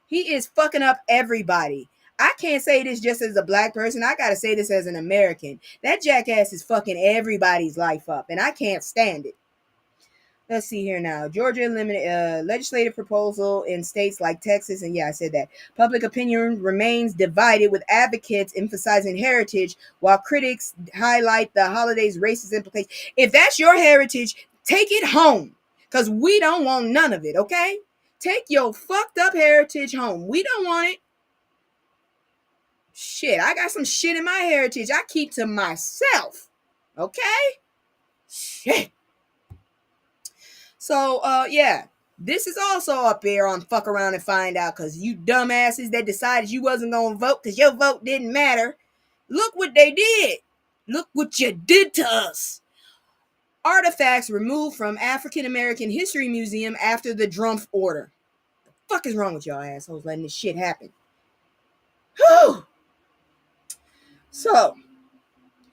He is fucking up everybody. I can't say this just as a black person. I gotta say this as an American. That jackass is fucking everybody's life up, and I can't stand it. Let's see here now. Georgia eliminated legislative proposal in states like Texas, and yeah, I said that. Public opinion remains divided, with advocates emphasizing heritage while critics highlight the holiday's racist implications. If that's your heritage, take it home. Because we don't want none of it, okay? Take your fucked up heritage home. We don't want it. Shit, I got some shit in my heritage I keep to myself. Okay? Shit. So, yeah. This is also up here on Fuck Around and Find Out, because you dumbasses that decided you wasn't going to vote because your vote didn't matter. Look what they did. Look what you did to us. Artifacts removed from African American History Museum after the Drumpf order. The fuck is wrong with y'all assholes letting this shit happen? Whew. So,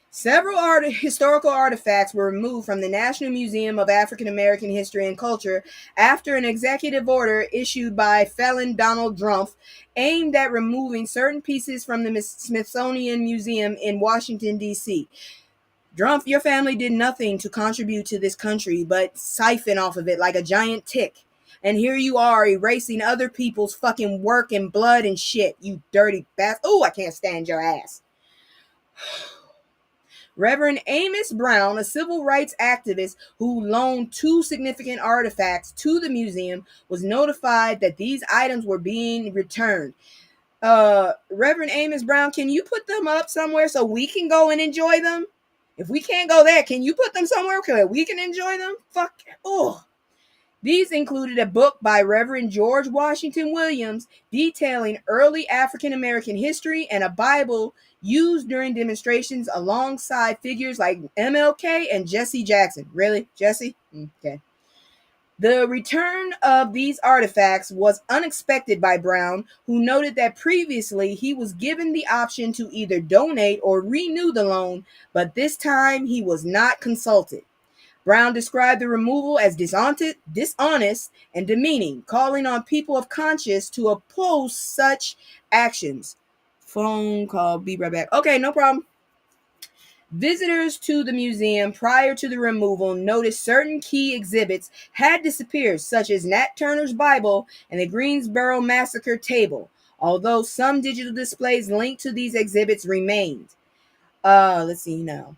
several historical artifacts were removed from the National Museum of African American History and Culture after an executive order issued by felon Donald Drumpf aimed at removing certain pieces from the Smithsonian Museum in Washington, D.C. Drumpf, your family did nothing to contribute to this country but siphon off of it like a giant tick. And here you are erasing other people's fucking work and blood and shit, you dirty bastard. Oh, I can't stand your ass. Reverend Amos Brown, a civil rights activist who loaned 2 significant artifacts to the museum, was notified that these items were being returned. Reverend Amos Brown, can you put them up somewhere so we can go and enjoy them? If we can't go there, can you put them somewhere so we can enjoy them? Fuck. Oh. These included a book by Reverend George Washington Williams detailing early African American history and a Bible used during demonstrations alongside figures like MLK and Jesse Jackson. Really? Jesse? Okay. The return of these artifacts was unexpected by Brown, who noted that previously he was given the option to either donate or renew the loan, but this time he was not consulted. Brown described the removal as dishonest and demeaning, calling on people of conscience to oppose such actions. Phone call, be right back. Okay, no problem. Visitors to the museum prior to the removal noticed certain key exhibits had disappeared, such as Nat Turner's Bible and the Greensboro Massacre table, although some digital displays linked to these exhibits remained. Let's see now.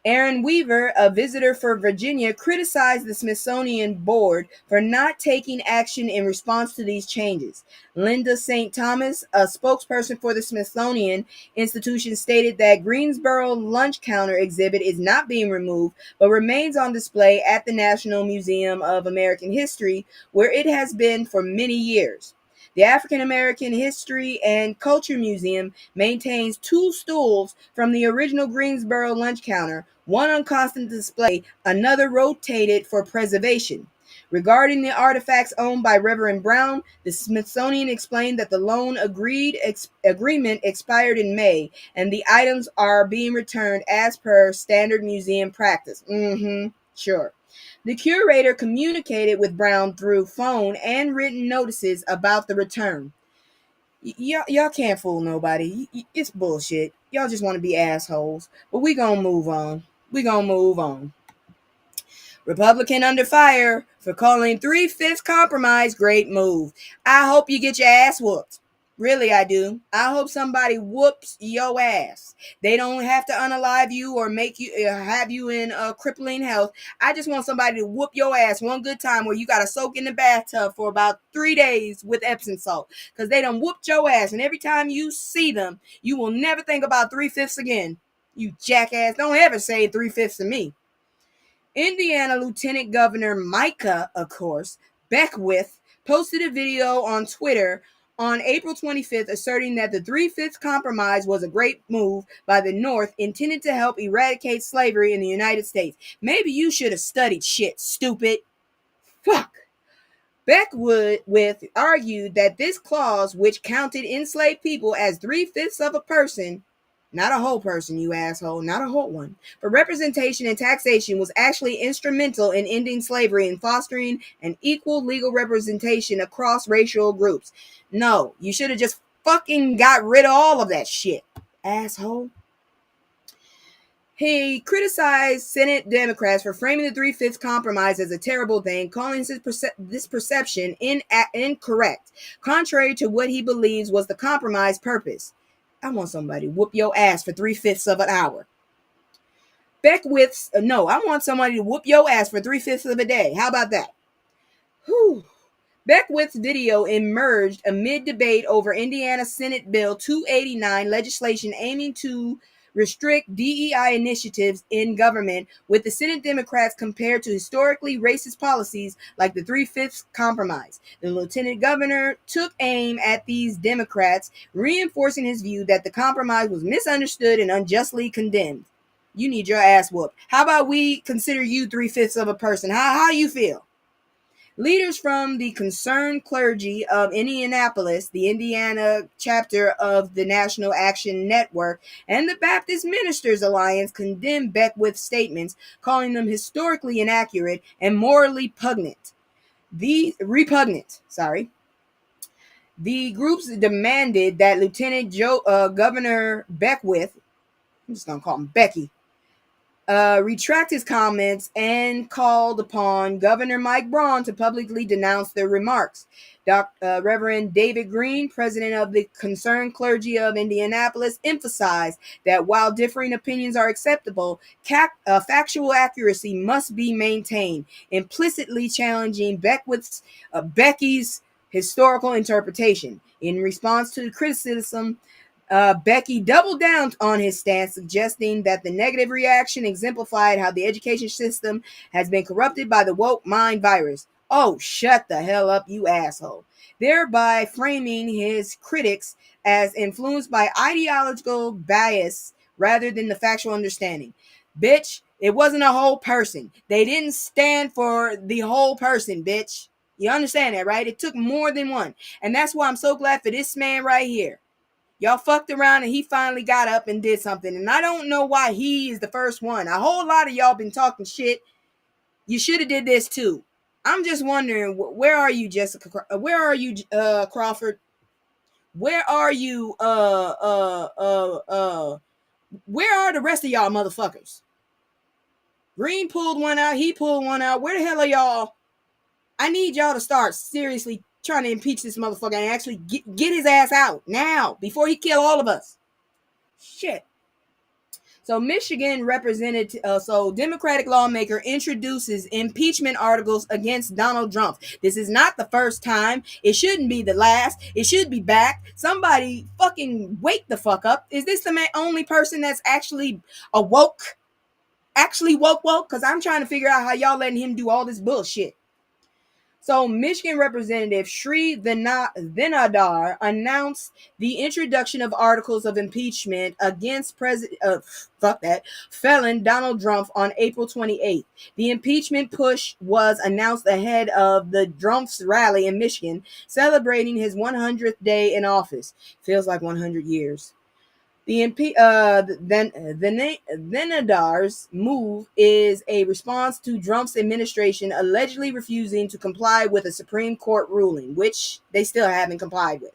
Aaron Weaver, a visitor for Virginia, criticized the Smithsonian Board for not taking action in response to these changes. Linda St. Thomas, a spokesperson for the Smithsonian Institution, stated that Greensboro lunch counter exhibit is not being removed, but remains on display at the National Museum of American History, where it has been for many years. The African American History and Culture Museum maintains 2 stools from the original Greensboro lunch counter, one on constant display, another rotated for preservation. Regarding the artifacts owned by Reverend Brown, the Smithsonian explained that the loan agreement expired in May, and the items are being returned as per standard museum practice. Sure. The curator communicated with Brown through phone and written notices about the return. Y'all can't fool nobody. It's bullshit. Y'all just want to be assholes. But we gonna move on. Republican under fire for calling 3/5 compromise great move. I hope you get your ass whooped. Really, I do. I hope somebody whoops your ass. They don't have to unalive you or make you have you in crippling health. I just want somebody to whoop your ass one good time where you got to soak in the bathtub for about 3 days with Epsom salt, because they done whooped your ass. And every time you see them, you will never think about 3/5 again. You jackass. Don't ever say 3/5 to me. Indiana Lieutenant Governor Micah, of course, Beckwith, posted a video on Twitter on April 25th asserting that the 3/5 compromise was a great move by the North intended to help eradicate slavery in the United States. Maybe you should have studied shit, stupid. Fuck. Beckwith argued that this clause, which counted enslaved people as 3/5 of a person, not a whole person, you asshole, not a whole one, for representation and taxation, was actually instrumental in ending slavery and fostering an equal legal representation across racial groups. No, you should have just fucking got rid of all of that shit, asshole. He criticized Senate Democrats for framing the 3/5 compromise as a terrible thing, calling this perception incorrect, contrary to what he believes was the compromise purpose. I want somebody to whoop your ass for 3/5 of an hour. I want somebody to whoop your ass for 3/5 of a day. How about that? Whew. Beckwith's video emerged amid debate over Indiana Senate Bill 289 legislation aiming to restrict DEI initiatives in government, with the Senate Democrats compared to historically racist policies like the Three-Fifths Compromise. The lieutenant governor took aim at these Democrats, reinforcing his view that the compromise was misunderstood and unjustly condemned. You need your ass whooped. How about we consider you three-fifths of a person? How you feel? Leaders from the Concerned Clergy of Indianapolis, the Indiana chapter of the National Action Network, and the Baptist Ministers Alliance condemned Beckwith's statements, calling them historically inaccurate and morally repugnant. The groups demanded that Governor Beckwith, I'm just gonna call him Becky, retract his comments and called upon Governor Mike Braun to publicly denounce their remarks. Reverend David Green, president of the Concerned Clergy of Indianapolis, emphasized that while differing opinions are acceptable, factual accuracy must be maintained, implicitly challenging Becky's historical interpretation. In response to the criticism, Becky doubled down on his stance, suggesting that the negative reaction exemplified how the education system has been corrupted by the woke mind virus. Oh, shut the hell up, you asshole. Thereby framing his critics as influenced by ideological bias rather than the factual understanding. Bitch, it wasn't a whole person. They didn't stand for the whole person, bitch. You understand that, right? It took more than one. And that's why I'm so glad for this man right here. Y'all fucked around and he finally got up and did something. And I don't know why he is the first one. A whole lot of y'all been talking shit. You should have did this too. I'm just wondering, where are you, Jessica? Where are you, Crawford? Where are you, where are the rest of y'all motherfuckers? Green pulled one out. He pulled one out. Where the hell are y'all? I need y'all to start seriously trying to impeach this motherfucker and actually get his ass out now before he kill all of us. Shit. So Michigan Democratic lawmaker introduces impeachment articles against Donald Trump. This is not the first time. It shouldn't be the last. It should be back. Somebody fucking wake the fuck up. Is this the only person that's actually awoke? Actually woke? Because I'm trying to figure out how y'all letting him do all this bullshit. So Michigan Representative Sri Vinodar announced the introduction of articles of impeachment against felon Donald Trump on April 28th. The impeachment push was announced ahead of the Trump's rally in Michigan, celebrating his 100th day in office. Feels like 100 years. The Venadar's move is a response to Trump's administration allegedly refusing to comply with a Supreme Court ruling, which they still haven't complied with.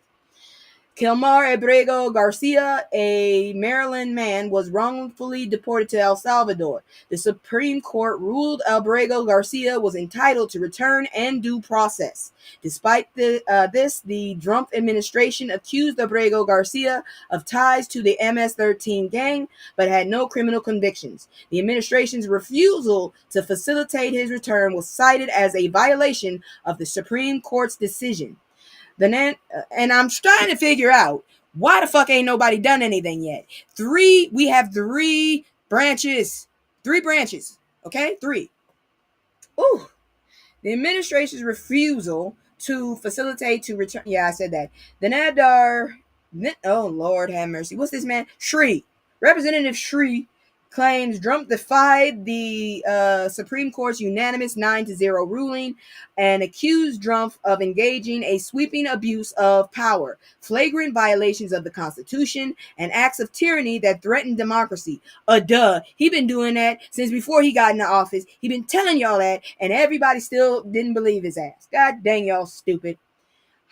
Kilmar Abrego Garcia, a Maryland man, was wrongfully deported to El Salvador. The Supreme Court ruled Abrego Garcia was entitled to return and due process. Despite this, the Trump administration accused Abrego Garcia of ties to the MS-13 gang, but had no criminal convictions. The administration's refusal to facilitate his return was cited as a violation of the Supreme Court's decision. And I'm trying to figure out why the fuck ain't nobody done anything yet. We have three branches. Okay? 3. Ooh. The administration's refusal to facilitate to return. Yeah, I said that. The Nadar. Oh, Lord have mercy. What's this man? Representative Sri claims Trump defied the Supreme Court's unanimous 9-0 ruling and accused Trump of engaging a sweeping abuse of power, flagrant violations of the Constitution, and acts of tyranny that threaten democracy. He been doing that since before he got into office. He been telling y'all that, and everybody still didn't believe his ass. God dang, y'all stupid.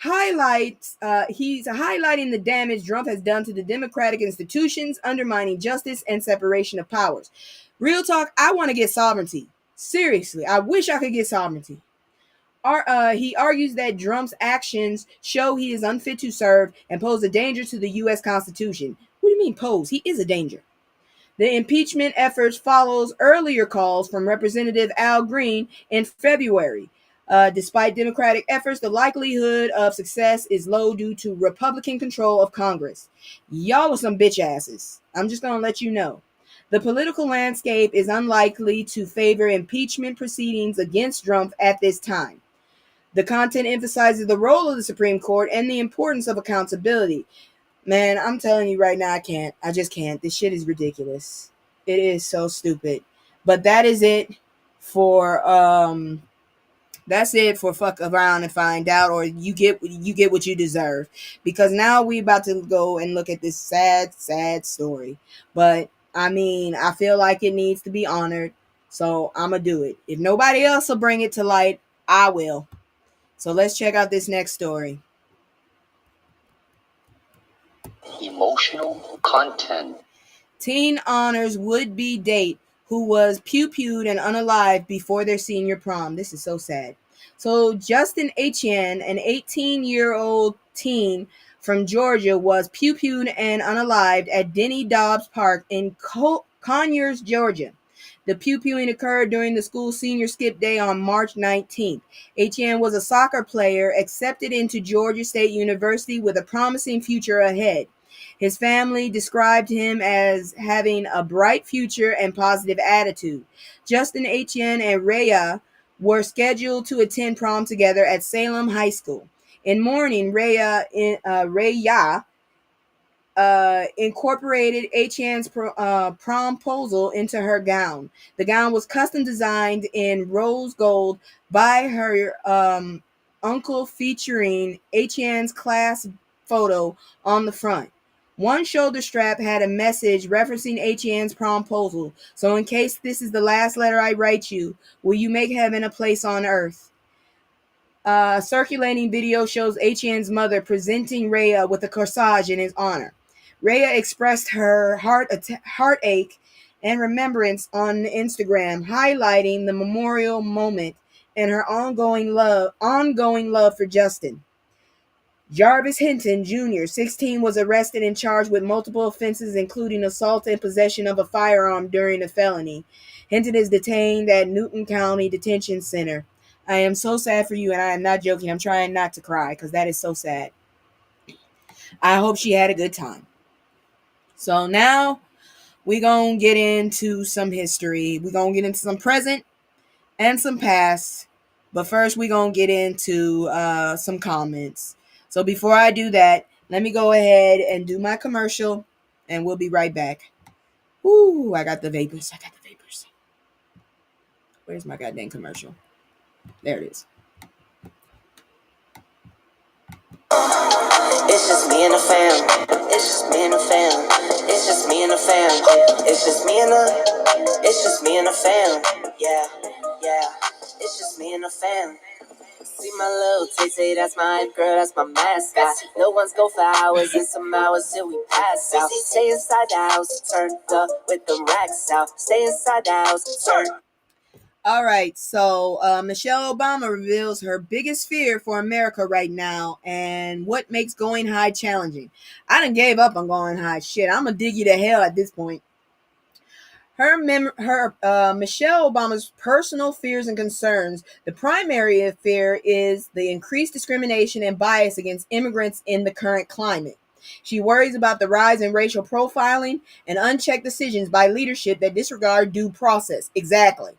He's highlighting the damage Trump has done to the democratic institutions, undermining justice and separation of powers. Real talk, I want to get sovereignty. Seriously, I wish I could get sovereignty. He argues that Trump's actions show he is unfit to serve and pose a danger to the U.S. Constitution. What do you mean pose? He is a danger. The impeachment efforts follows earlier calls from Representative Al Green in February. Despite Democratic efforts, the likelihood of success is low due to Republican control of Congress. Y'all are some bitch asses. I'm just going to let you know. The political landscape is unlikely to favor impeachment proceedings against Trump at this time. The content emphasizes the role of the Supreme Court and the importance of accountability. Man, I'm telling you right now, I can't. I just can't. This shit is ridiculous. It is so stupid. But that is it for that's it for fuck around and find out, or you get what you deserve. Because now we about to go and look at this sad story. But I mean, I feel like it needs to be honored, so I'ma do it. If nobody else will bring it to light, I will. So let's check out this next story. Emotional content. Teen honors would-be date who was pew-pewed and unalived before their senior prom. This is so sad. So Justin Etienne, an 18-year-old teen from Georgia, was pew-pewed and unalived at Denny Dobbs Park in Conyers, Georgia. The pew-pewing occurred during the school's senior skip day on March 19th. Etienne was a soccer player accepted into Georgia State University with a promising future ahead. His family described him as having a bright future and positive attitude. Justin Etienne and Rhea were scheduled to attend prom together at Salem High School. In morning, Rhea incorporated Etienne's promposal into her gown. The gown was custom designed in rose gold by her uncle, featuring Etienne's class photo on the front. One shoulder strap had a message referencing Etienne's promposal. So in case this is the last letter I write you, will you make heaven a place on earth? Circulating video shows Etienne's mother presenting Rhea with a corsage in his honor. Rhea expressed her heartache and remembrance on Instagram, highlighting the memorial moment and her ongoing love for Justin. Jarvis Hinton Jr., 16, was arrested and charged with multiple offenses, including assault and possession of a firearm during a felony. Hinton is detained at Newton County Detention Center. I am so sad for you, and I am not joking. I'm trying not to cry because that is so sad. I hope she had a good time. So now we're going to get into some history. We're going to get into some present and some past. But first, we're going to get into some comments. So before I do that, let me go ahead and do my commercial, and we'll be right back. Ooh, I got the vapors. Where's my goddamn commercial? There it is. It's just me and the fam. It's just me and the fam. It's just me and the fam. It's just me and the fam. Yeah, yeah. It's just me and the fam. See my little Tay, that's my girl, that's my mascot. No one's go for hours and some hours till we pass out. Stay inside the house, turned up with them racks out. Stay inside the house, turned. All right, so Michelle Obama reveals her biggest fear for America right now and what makes going high challenging. I done gave up on going high. Shit, I'm gonna dig you to hell at this point. Michelle Obama's personal fears and concerns. The primary fear is the increased discrimination and bias against immigrants in the current climate. She worries about the rise in racial profiling and unchecked decisions by leadership that disregard due process. Exactly.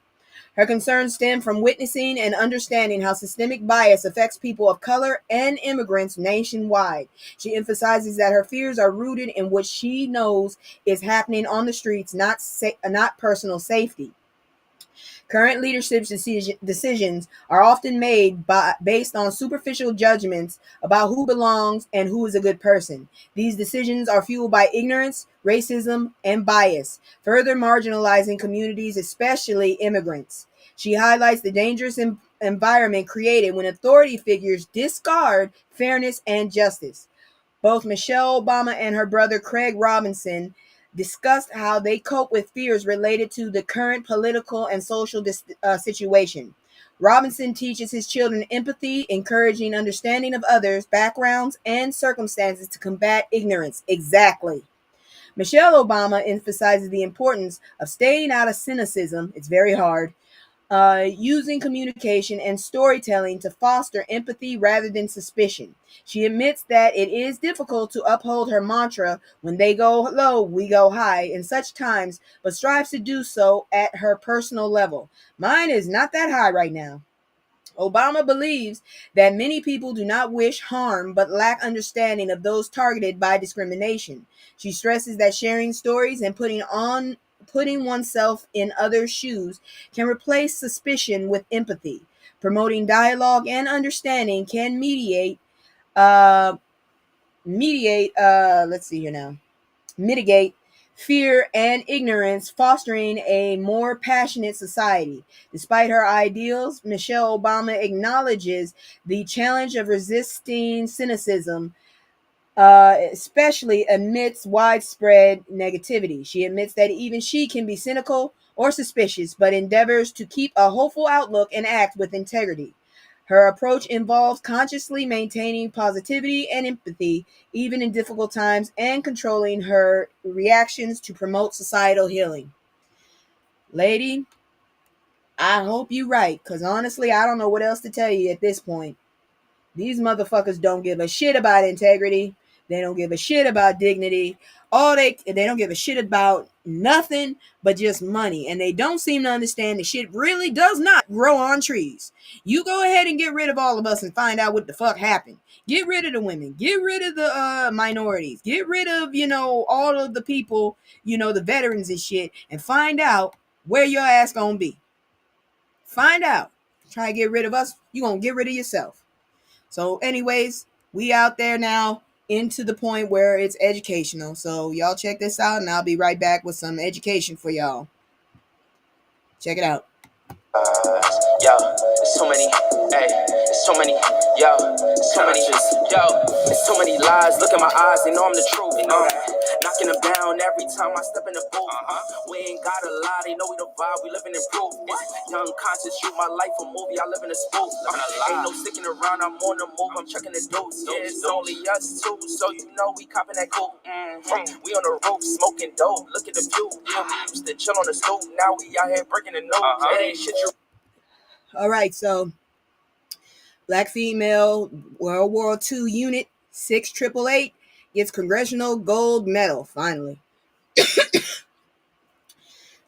Her concerns stem from witnessing and understanding how systemic bias affects people of color and immigrants nationwide. She emphasizes that her fears are rooted in what she knows is happening on the streets, not personal safety. Current leadership decisions are often made based on superficial judgments about who belongs and who is a good person. These decisions are fueled by ignorance, racism, and bias, further marginalizing communities, especially immigrants. She highlights the dangerous environment created when authority figures discard fairness and justice. Both Michelle Obama and her brother Craig Robinson discussed how they cope with fears related to the current political and social situation. Robinson teaches his children empathy, encouraging understanding of others' backgrounds and circumstances to combat ignorance. Exactly. Michelle Obama emphasizes the importance of staying out of cynicism. It's very hard. using communication and storytelling to foster empathy rather than suspicion. She admits that it is difficult to uphold her mantra, when they go low, we go high, in such times, but strives to do so at her personal level. Mine is not that high right now. Obama believes that many people do not wish harm but lack understanding of those targeted by discrimination. She stresses that sharing stories and putting oneself in others' shoes can replace suspicion with empathy. Promoting dialogue and understanding can uh let's see here now mitigate fear and ignorance, fostering a more passionate society. Despite her ideals, Michelle Obama acknowledges the challenge of resisting cynicism, especially amidst widespread negativity. She admits that even she can be cynical or suspicious, but endeavors to keep a hopeful outlook and act with integrity. Her approach involves consciously maintaining positivity and empathy, even in difficult times, and controlling her reactions to promote societal healing. Lady, I hope you're right, because honestly, I don't know what else to tell you at this point. These motherfuckers don't give a shit about integrity. They don't give a shit about dignity. They don't give a shit about nothing but just money. And they don't seem to understand that shit really does not grow on trees. You go ahead and get rid of all of us and find out what the fuck happened. Get rid of the women. Get rid of the minorities. Get rid of, all of the people, the veterans and shit, and find out where your ass gonna be. Find out. Try to get rid of us, you gonna get rid of yourself. So, anyways, we out there now into the point where it's educational. So, y'all check this out, and I'll be right back with some education for y'all. Check it out. Yo, there's so many, hey, there's so many, yo, there's so many, there's so many lies. Look at my eyes, they know I'm the truth. Knocking them down every time I step in the booth. We ain't gotta lie, they know we the vibe, we living in proof. It's young, conscious, shoot my life a movie, I live in a spoof. Ain't no sticking around, I'm on the move, I'm checking the deuce. Yeah, it's only us two, so you know we copping that cool. We on the roof, smoking dope, look at the view. Yeah, we used to chill on the stoop, now we out here breaking the news. It ain't shit you. All right, so Black female World War II unit 6888 gets Congressional Gold Medal, finally.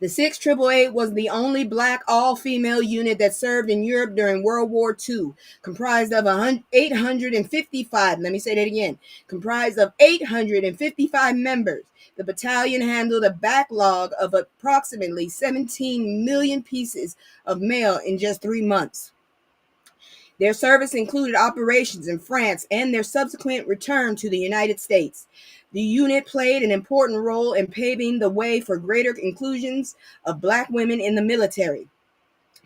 The 6888 was the only black all-female unit that served in Europe during World War II, comprised of 855, let me say that again, comprised of 855 members. The battalion handled a backlog of approximately 17 million pieces of mail in just 3 months. Their service included operations in France and their subsequent return to the United States. The unit played an important role in paving the way for greater inclusions of black women in the military.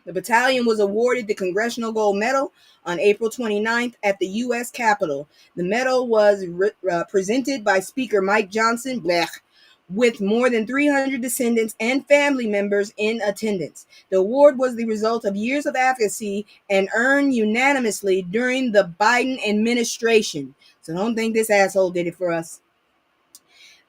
The battalion was awarded the Congressional Gold Medal on April 29th at the U.S. Capitol. The medal was presented by Speaker Mike Johnson, with more than 300 descendants and family members in attendance. The award was the result of years of advocacy and earned unanimously during the Biden administration. So don't think this asshole did it for us.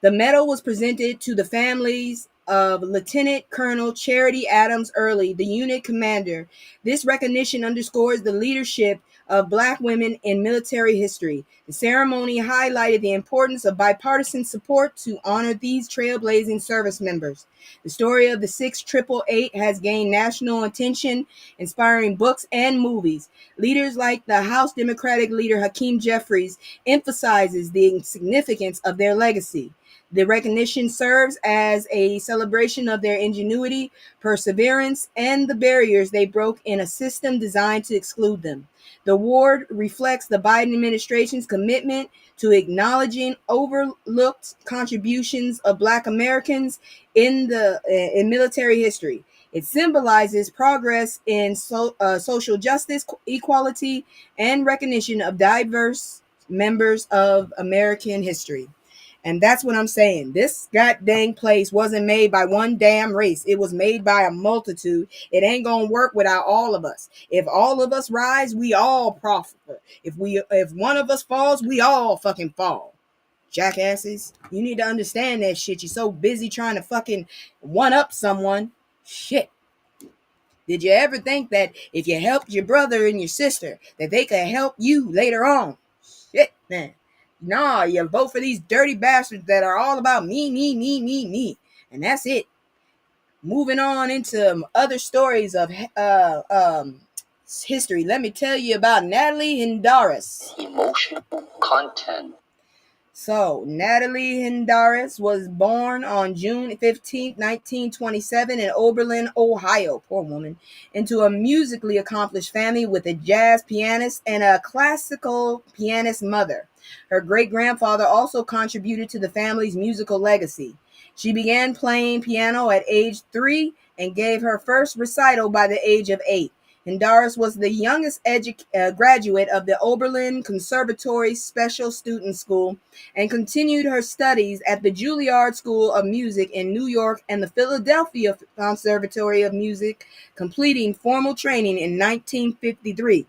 The medal was presented to the families of Lieutenant Colonel Charity Adams Early, the unit commander. This recognition underscores the leadership of black women in military history. The ceremony highlighted the importance of bipartisan support to honor these trailblazing service members. The story of the 6888 has gained national attention, inspiring books and movies. Leaders like the House Democratic leader Hakeem Jeffries emphasizes the significance of their legacy. The recognition serves as a celebration of their ingenuity, perseverance, and the barriers they broke in a system designed to exclude them. The award reflects the Biden administration's commitment to acknowledging overlooked contributions of Black Americans in military history. It symbolizes progress in social justice, equality, and recognition of diverse members of American history. And that's what I'm saying. This goddamn place wasn't made by one damn race. It was made by a multitude. It ain't gonna work without all of us. If all of us rise, we all prosper. If one of us falls, we all fucking fall. Jackasses. You need to understand that shit. You're so busy trying to fucking one up someone. Shit. Did you ever think that if you helped your brother and your sister, that they could help you later on? Shit, man. Nah, you vote for these dirty bastards that are all about me, me, me, me, me. And that's it. Moving on into other stories of history, let me tell you about Natalie Hindaris. Emotional content. So, Natalie Hindaris was born on June 15th, 1927 in Oberlin, Ohio, poor woman, into a musically accomplished family with a jazz pianist and a classical pianist mother. Her great-grandfather also contributed to the family's musical legacy. She began playing piano at age 3 and gave her first recital by the age of 8. Hindaris was the youngest graduate of the Oberlin Conservatory Special Student School and continued her studies at the Juilliard School of Music in New York and the Philadelphia Conservatory of Music, completing formal training in 1953.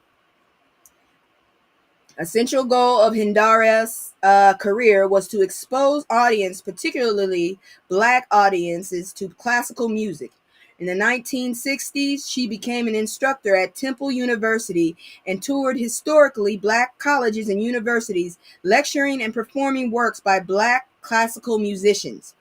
A central goal of Hindaris' career was to expose audience, particularly Black audiences, to classical music. In the 1960s, she became an instructor at Temple University and toured historically Black colleges and universities, lecturing and performing works by Black classical musicians.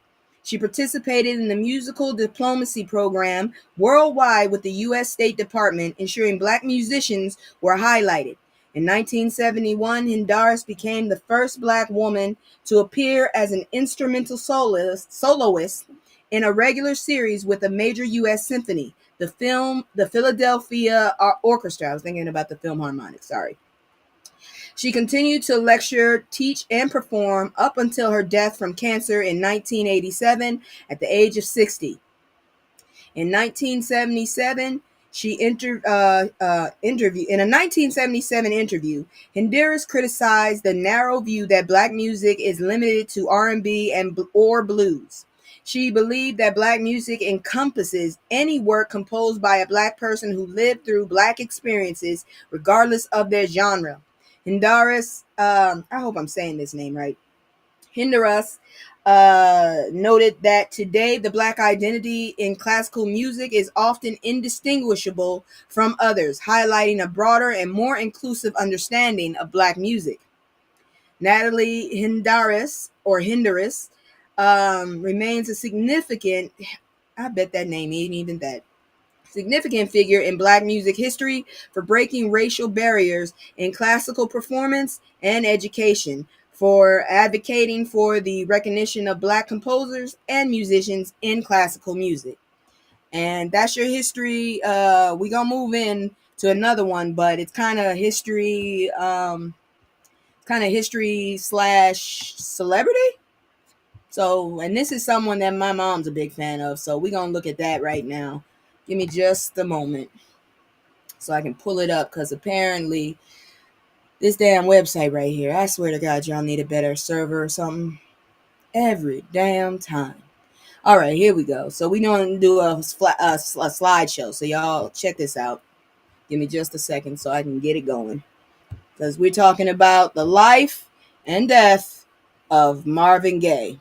She participated in the musical diplomacy program worldwide with the U.S. State Department, ensuring Black musicians were highlighted. In 1971, Hindaris became the first Black woman to appear as an instrumental soloist in a regular series with a major U.S. symphony, the Philadelphia Orchestra. I was thinking about the Philharmonic, sorry. She continued to lecture, teach, and perform up until her death from cancer in 1987 at the age of 60. In 1977, in a 1977 interview, Hindaris criticized the narrow view that Black music is limited to R&B or blues. She believed that Black music encompasses any work composed by a Black person who lived through Black experiences, regardless of their genre. Hindaris, I hope I'm saying this name right. Hindaris noted that today the Black identity in classical music is often indistinguishable from others, highlighting a broader and more inclusive understanding of Black music. Natalie Hindaris remains a significant, I bet that name ain't even that, significant figure in Black music history for breaking racial barriers in classical performance and education, for advocating for the recognition of Black composers and musicians in classical music. And that's your history. We gonna move in to another one, but it's kind of history slash celebrity. So, and this is someone that my mom's a big fan of. So we're gonna look at that right now. Give me just a moment so I can pull it up, because apparently this damn website right here, I swear to God, y'all need a better server or something every damn time. All right, here we go. So we're going to do a slideshow. So y'all check this out. Give me just a second so I can get it going, because we're talking about the life and death of Marvin Gaye.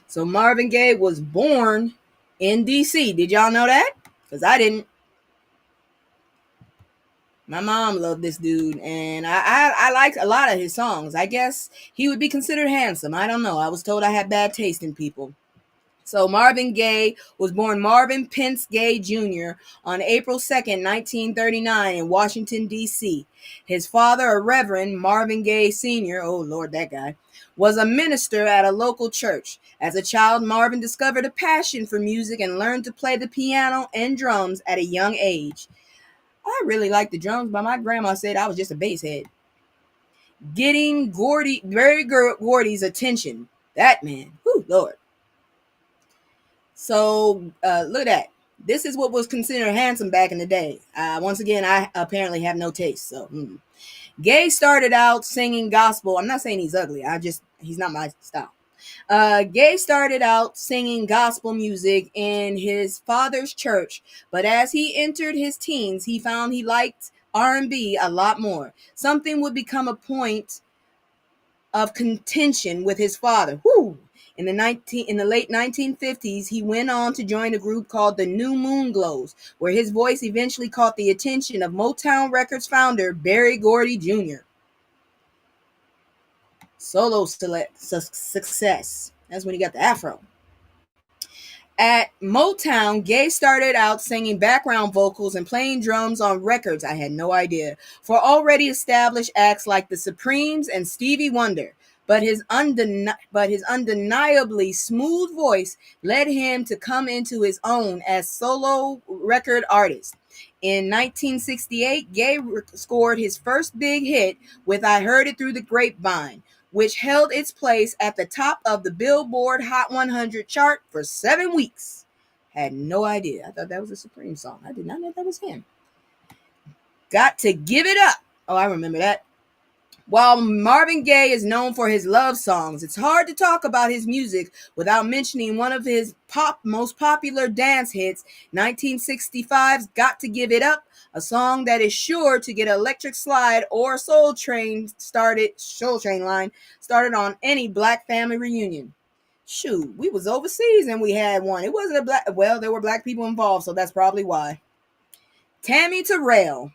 So Marvin Gaye was born in D.C. Did y'all know that? Because I didn't. My mom loved this dude, and I liked a lot of his songs. I guess he would be considered handsome. I don't know. I was told I had bad taste in people. So Marvin Gaye was born Marvin Pence Gaye Jr. on April 2nd, 1939 in Washington, D.C. His father, a Reverend Marvin Gaye Sr., oh Lord, that guy, was a minister at a local church. As a child, Marvin discovered a passion for music and learned to play the piano and drums at a young age. I really liked the drums, but my grandma said I was just a bass head. Getting Gordy's attention. That man. Whew, Lord. So, look at that. This is what was considered handsome back in the day. Once again, I apparently have no taste. So, Gaye started out singing gospel. I'm not saying he's ugly. He's not my style. Gaye started out singing gospel music in his father's church, but as he entered his teens, he found he liked R&B a lot more. Something would become a point of contention with his father. Whew. In the late 1950s, he went on to join a group called the New Moon Glows, where his voice eventually caught the attention of Motown Records founder Berry Gordy Jr. Solo success. That's when he got the afro. At Motown, Gaye started out singing background vocals and playing drums on records. I had no idea. For already established acts like the Supremes and Stevie Wonder. But his undeniably smooth voice led him to come into his own as solo record artist. In 1968, Gaye scored his first big hit with I Heard It Through the Grapevine, which held its place at the top of the Billboard Hot 100 chart for 7 weeks. Had no idea. I thought that was a Supreme song. I did not know that was him. Got to Give It Up. Oh, I remember that. While Marvin Gaye is known for his love songs, it's hard to talk about his music without mentioning one of his most popular dance hits, 1965's Got to Give It Up, a song that is sure to get Electric Slide or Soul Train line started on any black family reunion. Shoot, we was overseas and we had one. It wasn't there were black people involved, so that's probably why. Tammy Terrell.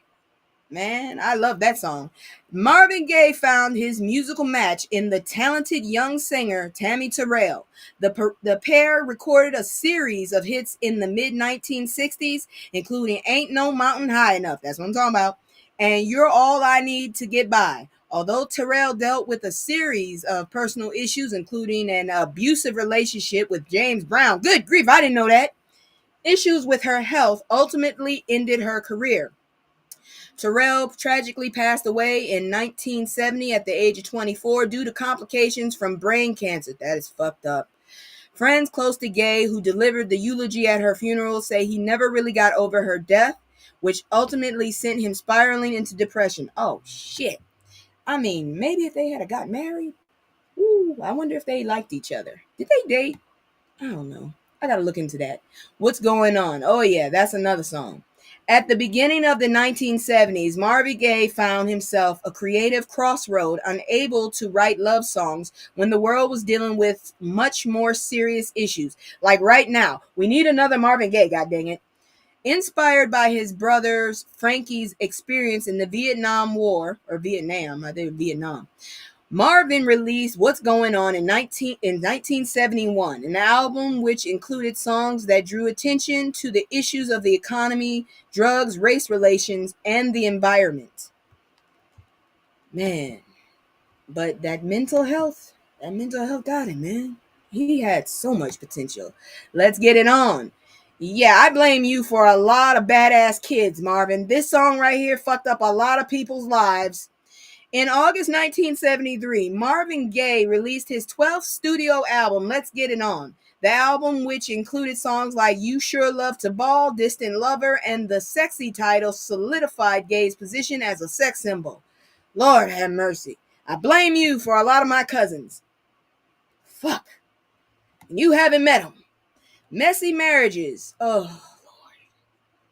Man, I love that song. Marvin Gaye found his musical match in the talented young singer Tammy Terrell. The pair recorded a series of hits in the mid-1960s, including Ain't No Mountain High Enough, that's what I'm talking about, and You're All I Need to Get By. Although Terrell dealt with a series of personal issues, including an abusive relationship with James Brown, good grief, I didn't know that, issues with her health ultimately ended her career. Terrell tragically passed away in 1970 at the age of 24 due to complications from brain cancer. That is fucked up. Friends close to Gaye who delivered the eulogy at her funeral say he never really got over her death, which ultimately sent him spiraling into depression. Oh, shit. I mean, maybe if they had got married, I wonder if they liked each other. Did they date? I don't know. I gotta look into that. What's Going On? Oh, yeah, that's another song. At the beginning of the 1970s, Marvin Gaye found himself a creative crossroad, unable to write love songs when the world was dealing with much more serious issues. Like right now, we need another Marvin Gaye, god dang it. Inspired by his brother's Frankie's experience in the Vietnam, Marvin released What's Going On in 1971, an album which included songs that drew attention to the issues of the economy, drugs, race relations, and the environment. Man, but that mental health got him, man. He had so much potential. Let's get it on. Yeah, I blame you for a lot of badass kids, Marvin. This song right here fucked up a lot of people's lives. In August 1973, Marvin Gaye released his 12th studio album, Let's Get It On. The album, which included songs like You Sure Love to Ball, Distant Lover, and the sexy title, solidified Gaye's position as a sex symbol. Lord have mercy. I blame you for a lot of my cousins. Fuck. And you haven't met them. Messy Marriages. Oh, Lord.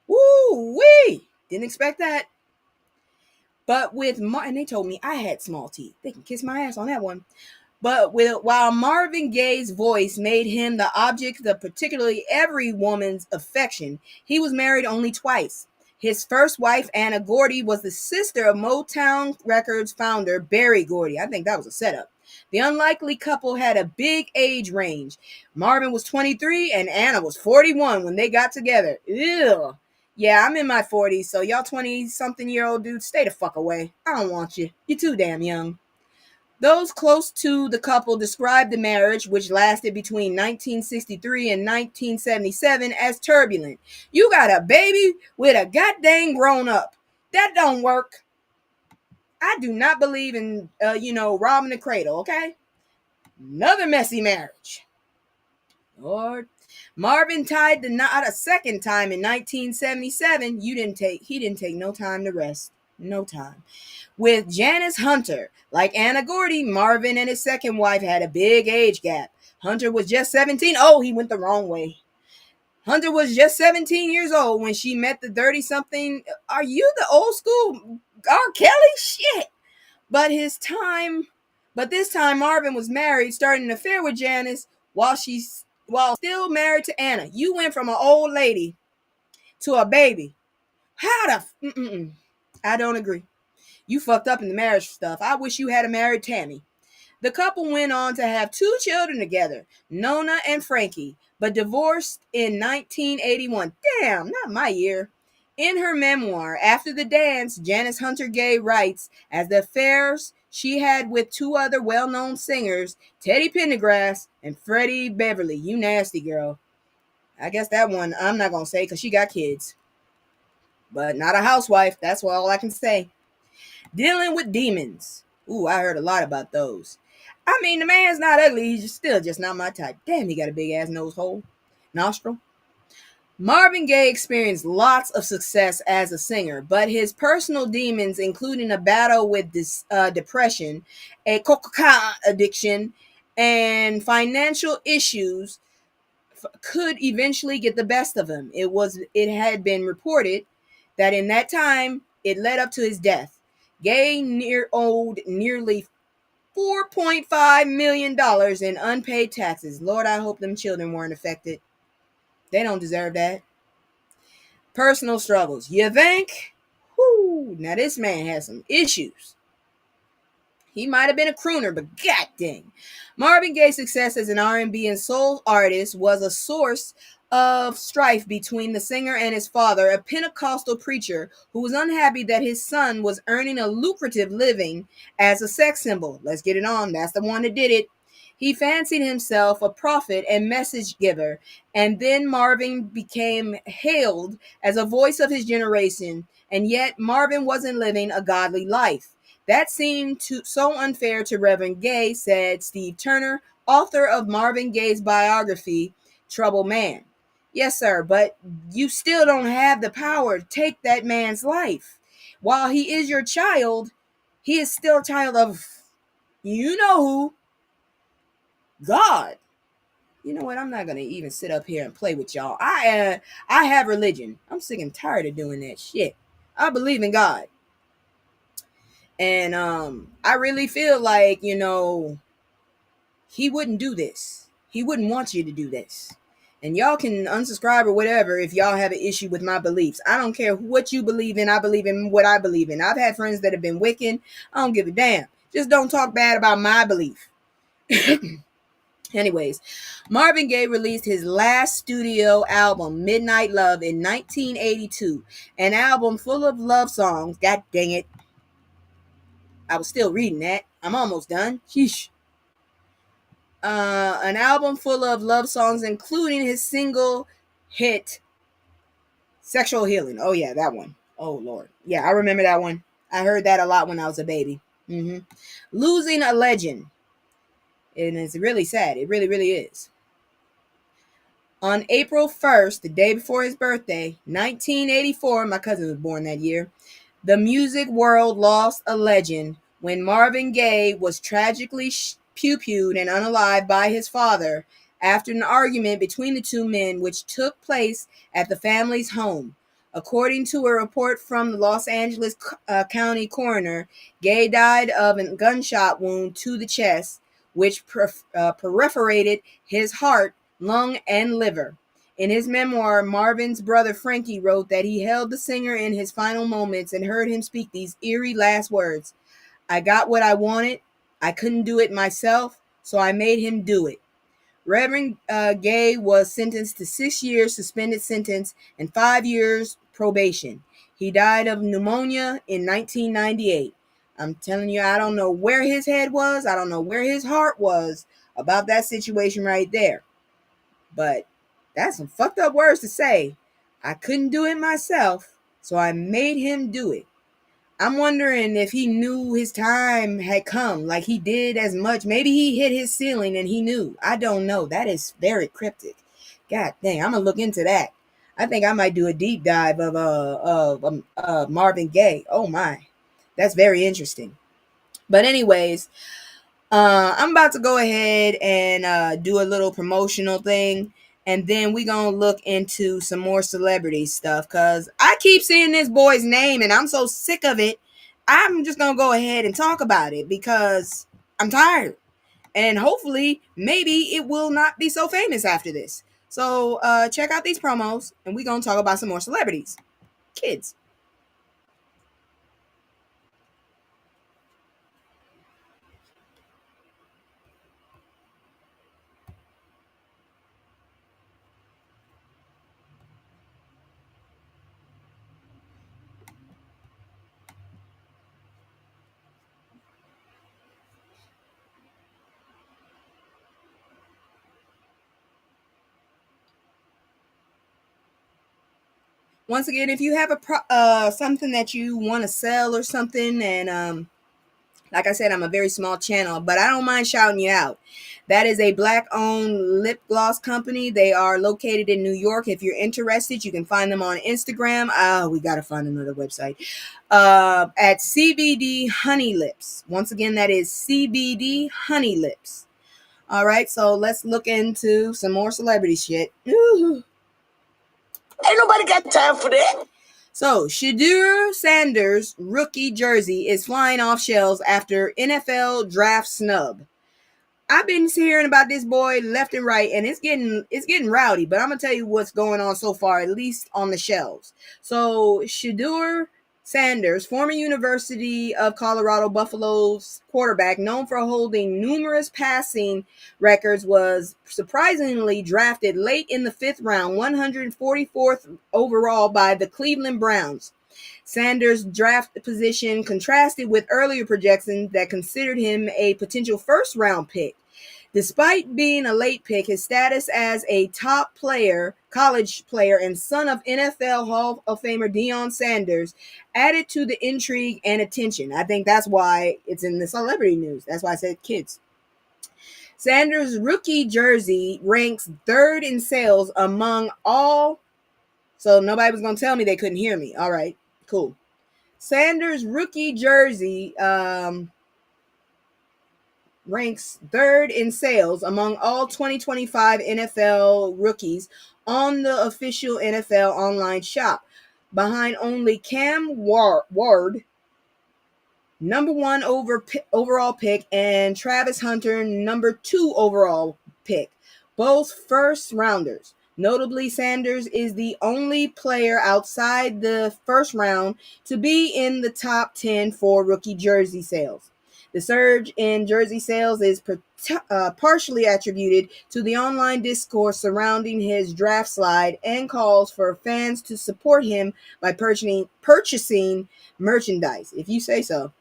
Woo-wee. Didn't expect that. But and they told me I had small teeth. They can kiss my ass on that one. But while Marvin Gaye's voice made him the object of particularly every woman's affection, he was married only twice. His first wife, Anna Gordy, was the sister of Motown Records founder Berry Gordy. I think that was a setup. The unlikely couple had a big age range. Marvin was 23 and Anna was 41 when they got together. Ew. Yeah, I'm in my 40s, so y'all 20-something-year-old dudes, stay the fuck away. I don't want you. You're too damn young. Those close to the couple described the marriage, which lasted between 1963 and 1977, as turbulent. You got a baby with a goddamn grown-up. That don't work. I do not believe in, robbing the cradle, okay? Another messy marriage. Lord. Marvin tied the knot a second time in 1977. He didn't take no time to rest. No time. With Janice Hunter. Like Anna Gordy, Marvin and his second wife had a big age gap. Hunter was just 17. Oh, he went the wrong way. Hunter was just 17 years old when she met the 30-something. Are you the old school R. Kelly? Shit. But this time Marvin was married, starting an affair with Janice, while still married to Anna. You went from an old lady to a baby. How the I don't agree. You fucked up in the marriage stuff. I wish you had married Tammy. The couple went on to have 2 children together, Nona and Frankie, but divorced in 1981. Damn, not my year. In her memoir, After the Dance, Janice Hunter Gay writes, as the affairs she had with 2 other well-known singers, Teddy Pendergrass and Freddie Beverly. You nasty girl. I guess that one I'm not going to say because she got kids. But not a housewife. That's all I can say. Dealing with demons. Ooh, I heard a lot about those. I mean, the man's not ugly. He's still just not my type. Damn, he got a big ass nose hole. Nostril. Marvin Gaye experienced lots of success as a singer, but his personal demons, including a battle with depression, a cocaine addiction, and financial issues, could eventually get the best of him. It had been reported that in that time it led up to his death. Gaye owed nearly $4.5 million in unpaid taxes. Lord, I hope them children weren't affected. They don't deserve that. Personal struggles. You think? Whoo, now this man has some issues. He might have been a crooner, but god dang. Marvin Gaye's success as an R&B and soul artist was a source of strife between the singer and his father, a Pentecostal preacher who was unhappy that his son was earning a lucrative living as a sex symbol. Let's get it on. That's the one that did it. He fancied himself a prophet and message giver, and then Marvin became hailed as a voice of his generation, and yet Marvin wasn't living a godly life. That seemed so unfair to Reverend Gaye, said Steve Turner, author of Marvin Gaye's biography, Troubled Man. Yes, sir, but you still don't have the power to take that man's life. While he is your child, he is still a child of you know who? God. You know what? I'm not gonna even sit up here and play with y'all. I have religion. I'm sick and tired of doing that shit. I believe in God. And I really feel like, he wouldn't do this. He wouldn't want you to do this. And y'all can unsubscribe or whatever if y'all have an issue with my beliefs. I don't care what you believe in. I believe in what I believe in. I've had friends that have been Wiccan. I don't give a damn. Just don't talk bad about my belief. Anyways, Marvin Gaye released his last studio album, Midnight Love, in 1982. An album full of love songs. God dang it. I was still reading that. I'm almost done. Sheesh. An album full of love songs, including his single hit, Sexual Healing. Oh, yeah, that one. Oh, Lord. Yeah, I remember that one. I heard that a lot when I was a baby. Losing a Legend. And it's really sad. It really, really is. On April 1st, the day before his birthday, 1984, my cousin was born that year, the music world lost a legend when Marvin Gaye was tragically pew-pewed and unalived by his father after an argument between the two men which took place at the family's home. According to a report from the Los Angeles County coroner, Gaye died of a gunshot wound to the chest, which perforated his heart, lung, and liver. In his memoir, Marvin's brother Frankie wrote that he held the singer in his final moments and heard him speak these eerie last words. I got what I wanted. I couldn't do it myself, so I made him do it. Reverend Gaye was sentenced to 6 years suspended sentence and 5 years probation. He died of pneumonia in 1998. I'm telling you, I don't know where his head was. I don't know where his heart was about that situation right there. But that's some fucked up words to say. I couldn't do it myself, so I made him do it. I'm wondering if he knew his time had come, like he did as much. Maybe he hit his ceiling and he knew. I don't know. That is very cryptic. God dang, I'm gonna look into that. I think I might do a deep dive of Marvin Gaye. Oh my, that's very interesting. But anyways, I'm about to go ahead and do a little promotional thing. And then we're going to look into some more celebrity stuff. Because I keep seeing this boy's name and I'm so sick of it. I'm just going to go ahead and talk about it because I'm tired. And hopefully, maybe it will not be so famous after this. So check out these promos, and we're going to talk about some more celebrities. Kids. Once again, if you have something that you want to sell or something, and like I said, I'm a very small channel, but I don't mind shouting you out. That is a black-owned lip gloss company. They are located in New York. If you're interested, you can find them on Instagram. We got to find another website. At CBD Honey Lips. Once again, that is CBD Honey Lips. All right, so let's look into some more celebrity shit. Ooh. Ain't nobody got time for that. So, Shadur Sanders' rookie jersey is flying off shelves after NFL draft snub. I've been hearing about this boy left and right, and it's getting rowdy. But I'm gonna tell you what's going on so far, at least on the shelves. So Shadur Sanders, former University of Colorado Buffaloes quarterback, known for holding numerous passing records, was surprisingly drafted late in the 5th round, 144th overall by the Cleveland Browns. Sanders' draft position contrasted with earlier projections that considered him a potential first-round pick. Despite being a late pick, his status as a top player, college player, and son of NFL Hall of Famer Deion Sanders added to the intrigue and attention. I think that's why it's in the celebrity news. That's why I said kids. Sanders' rookie jersey ranks 3rd in sales among all. So nobody was going to tell me they couldn't hear me. All right, cool. Sanders' rookie jersey ranks 3rd in sales among all 2025 NFL rookies on the official NFL online shop, behind only Cam Ward, number 1 overall pick, and Travis Hunter, number 2 overall pick, both first rounders. Notably, Sanders is the only player outside the first round to be in the top 10 for rookie jersey sales. The surge in jersey sales is partially attributed to the online discourse surrounding his draft slide and calls for fans to support him by purchasing merchandise, if you say so.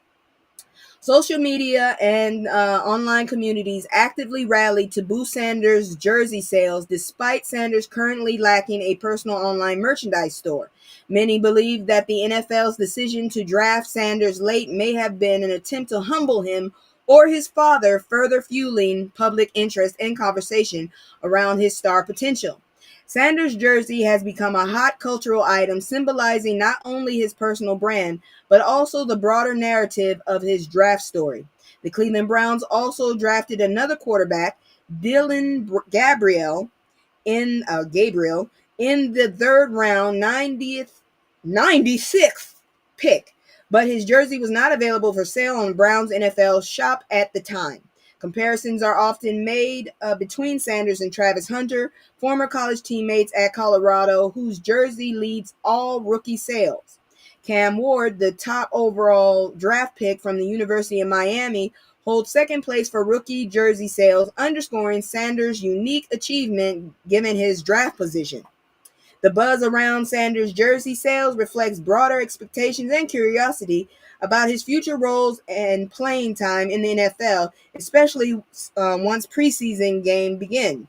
Social media and online communities actively rallied to boost Sanders' jersey sales, despite Sanders currently lacking a personal online merchandise store. Many believe that the NFL's decision to draft Sanders late may have been an attempt to humble him or his father, further fueling public interest and conversation around his star potential. Sanders' jersey has become a hot cultural item, symbolizing not only his personal brand, but also the broader narrative of his draft story. The Cleveland Browns also drafted another quarterback, Dylan Gabriel, in the 3rd round, 96th pick, but his jersey was not available for sale on Browns NFL shop at the time. Comparisons are often made between Sanders and Travis Hunter, former college teammates at Colorado, whose jersey leads all rookie sales. Cam Ward, the top overall draft pick from the University of Miami, holds 2nd place for rookie jersey sales, underscoring Sanders' unique achievement given his draft position. The buzz around Sanders' jersey sales reflects broader expectations and curiosity about his future roles and playing time in the NFL, especially once preseason game begin.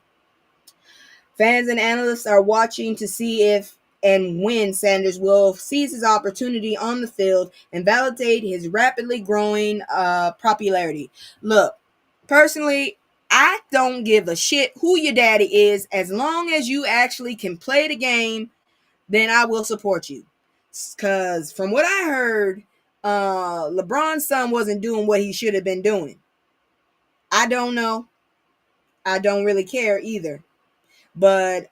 Fans and analysts are watching to see if and when Sanders will seize his opportunity on the field and validate his rapidly growing popularity. Look, personally, I don't give a shit who your daddy is. As long as you actually can play the game, then I will support you. Because from what I heard, LeBron's son wasn't doing what he should have been doing. I don't know. I don't really care either. But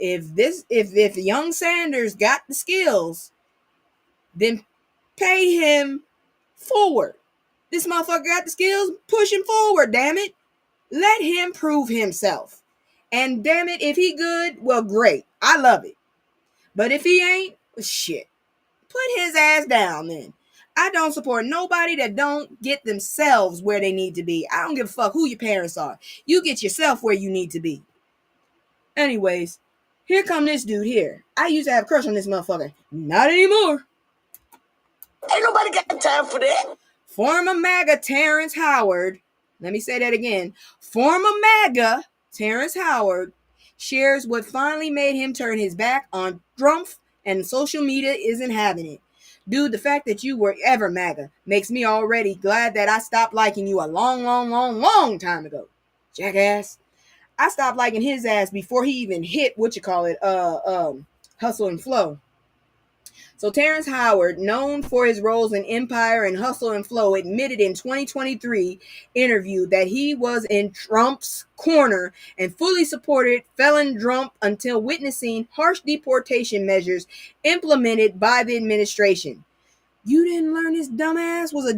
if young Sanders got the skills, then pay him forward. This motherfucker got the skills, push him forward, damn it. Let him prove himself. And damn it, if he good, well, great. I love it. But if he ain't, shit, put his ass down then. I don't support nobody that don't get themselves where they need to be. I don't give a fuck who your parents are. You get yourself where you need to be. Anyways, here come this dude here. I used to have a crush on this motherfucker. Not anymore. Ain't nobody got time for that. Former MAGA Terrence Howard, let me say that again. Former MAGA Terrence Howard shares what finally made him turn his back on Trump, and social media isn't having it. Dude, the fact that you were ever MAGA makes me already glad that I stopped liking you a long time ago. Jackass. I stopped liking his ass before he even hit Hustle and Flow. So Terrence Howard, known for his roles in Empire and Hustle and Flow, admitted in 2023 interview that he was in Trump's corner and fully supported felon Trump until witnessing harsh deportation measures implemented by the administration. You didn't learn this dumbass was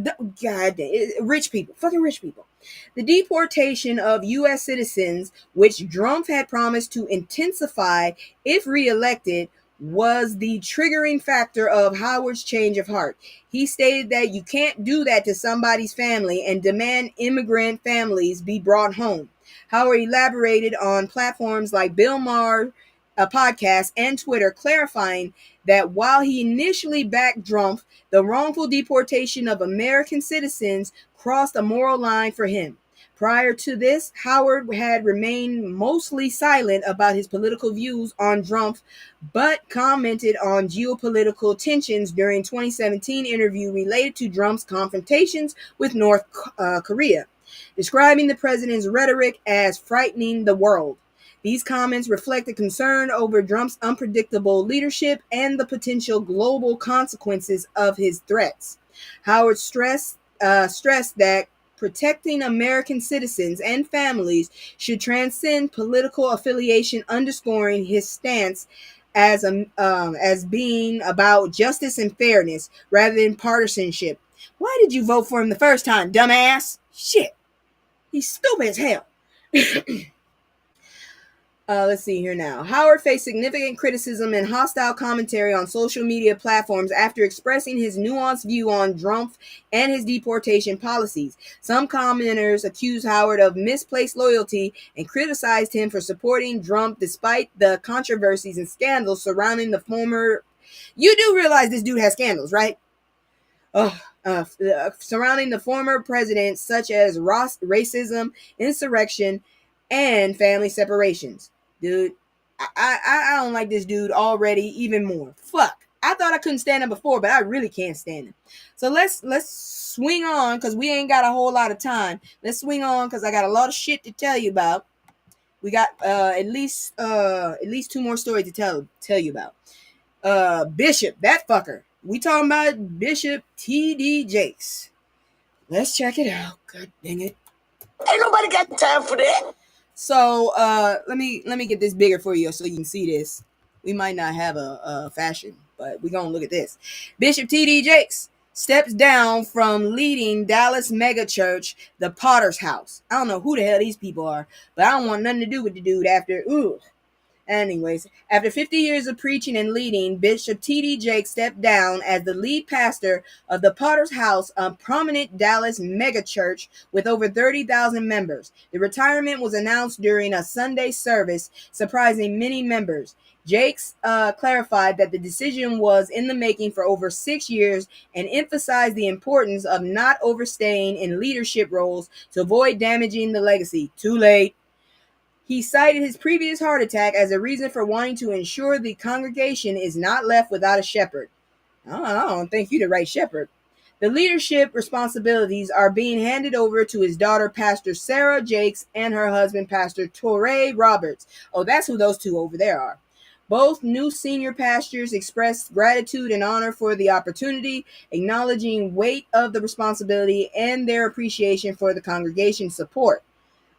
rich people, fucking rich people. The deportation of U.S. citizens, which Trump had promised to intensify if reelected, was the triggering factor of Howard's change of heart. He stated that you can't do that to somebody's family and demand immigrant families be brought home. Howard elaborated on platforms like Bill Maher, a podcast, and Twitter, clarifying that while he initially backed Trump, the wrongful deportation of American citizens crossed a moral line for him. Prior to this, Howard had remained mostly silent about his political views on Trump, but commented on geopolitical tensions during 2017 interview related to Trump's confrontations with North Korea, describing the president's rhetoric as frightening the world. These comments reflect a concern over Trump's unpredictable leadership and the potential global consequences of his threats. Howard stressed that protecting American citizens and families should transcend political affiliation, underscoring his stance as being about justice and fairness rather than partisanship. Why did you vote for him the first time, dumbass? Shit, he's stupid as hell. Let's see here now. Howard faced significant criticism and hostile commentary on social media platforms after expressing his nuanced view on Trump and his deportation policies. Some commenters accused Howard of misplaced loyalty and criticized him for supporting Trump despite the controversies and scandals surrounding the former. You do realize this dude has scandals, right? Surrounding the former president, such as racism, insurrection, and family separations. Dude, I don't like this dude already even more. Fuck. I thought I couldn't stand him before, but I really can't stand him. So let's swing on, because we ain't got a whole lot of time. Let's swing on, because I got a lot of shit to tell you about. We got at least two more stories to tell you about. Bishop, that fucker. We talking about Bishop T.D. Jakes. Let's check it out. God dang it. Ain't nobody got time for that. So let me get this bigger for you so you can see this. We might not have a fashion, but we're gonna look at this. Bishop T.D. Jakes steps down from leading Dallas megachurch, the Potter's House. I don't know who the hell these people are, but I don't want nothing to do with the dude after. Anyways, after 50 years of preaching and leading, Bishop T.D. Jakes stepped down as the lead pastor of the Potter's House, a prominent Dallas megachurch with over 30,000 members. The retirement was announced during a Sunday service, surprising many members. Jakes clarified that the decision was in the making for over 6 years and emphasized the importance of not overstaying in leadership roles to avoid damaging the legacy. Too late. He cited his previous heart attack as a reason for wanting to ensure the congregation is not left without a shepherd. I don't think you're the right shepherd. The leadership responsibilities are being handed over to his daughter, Pastor Sarah Jakes, and her husband, Pastor Torrey Roberts. Oh, that's who those two over there are. Both new senior pastors expressed gratitude and honor for the opportunity, acknowledging weight of the responsibility and their appreciation for the congregation's support.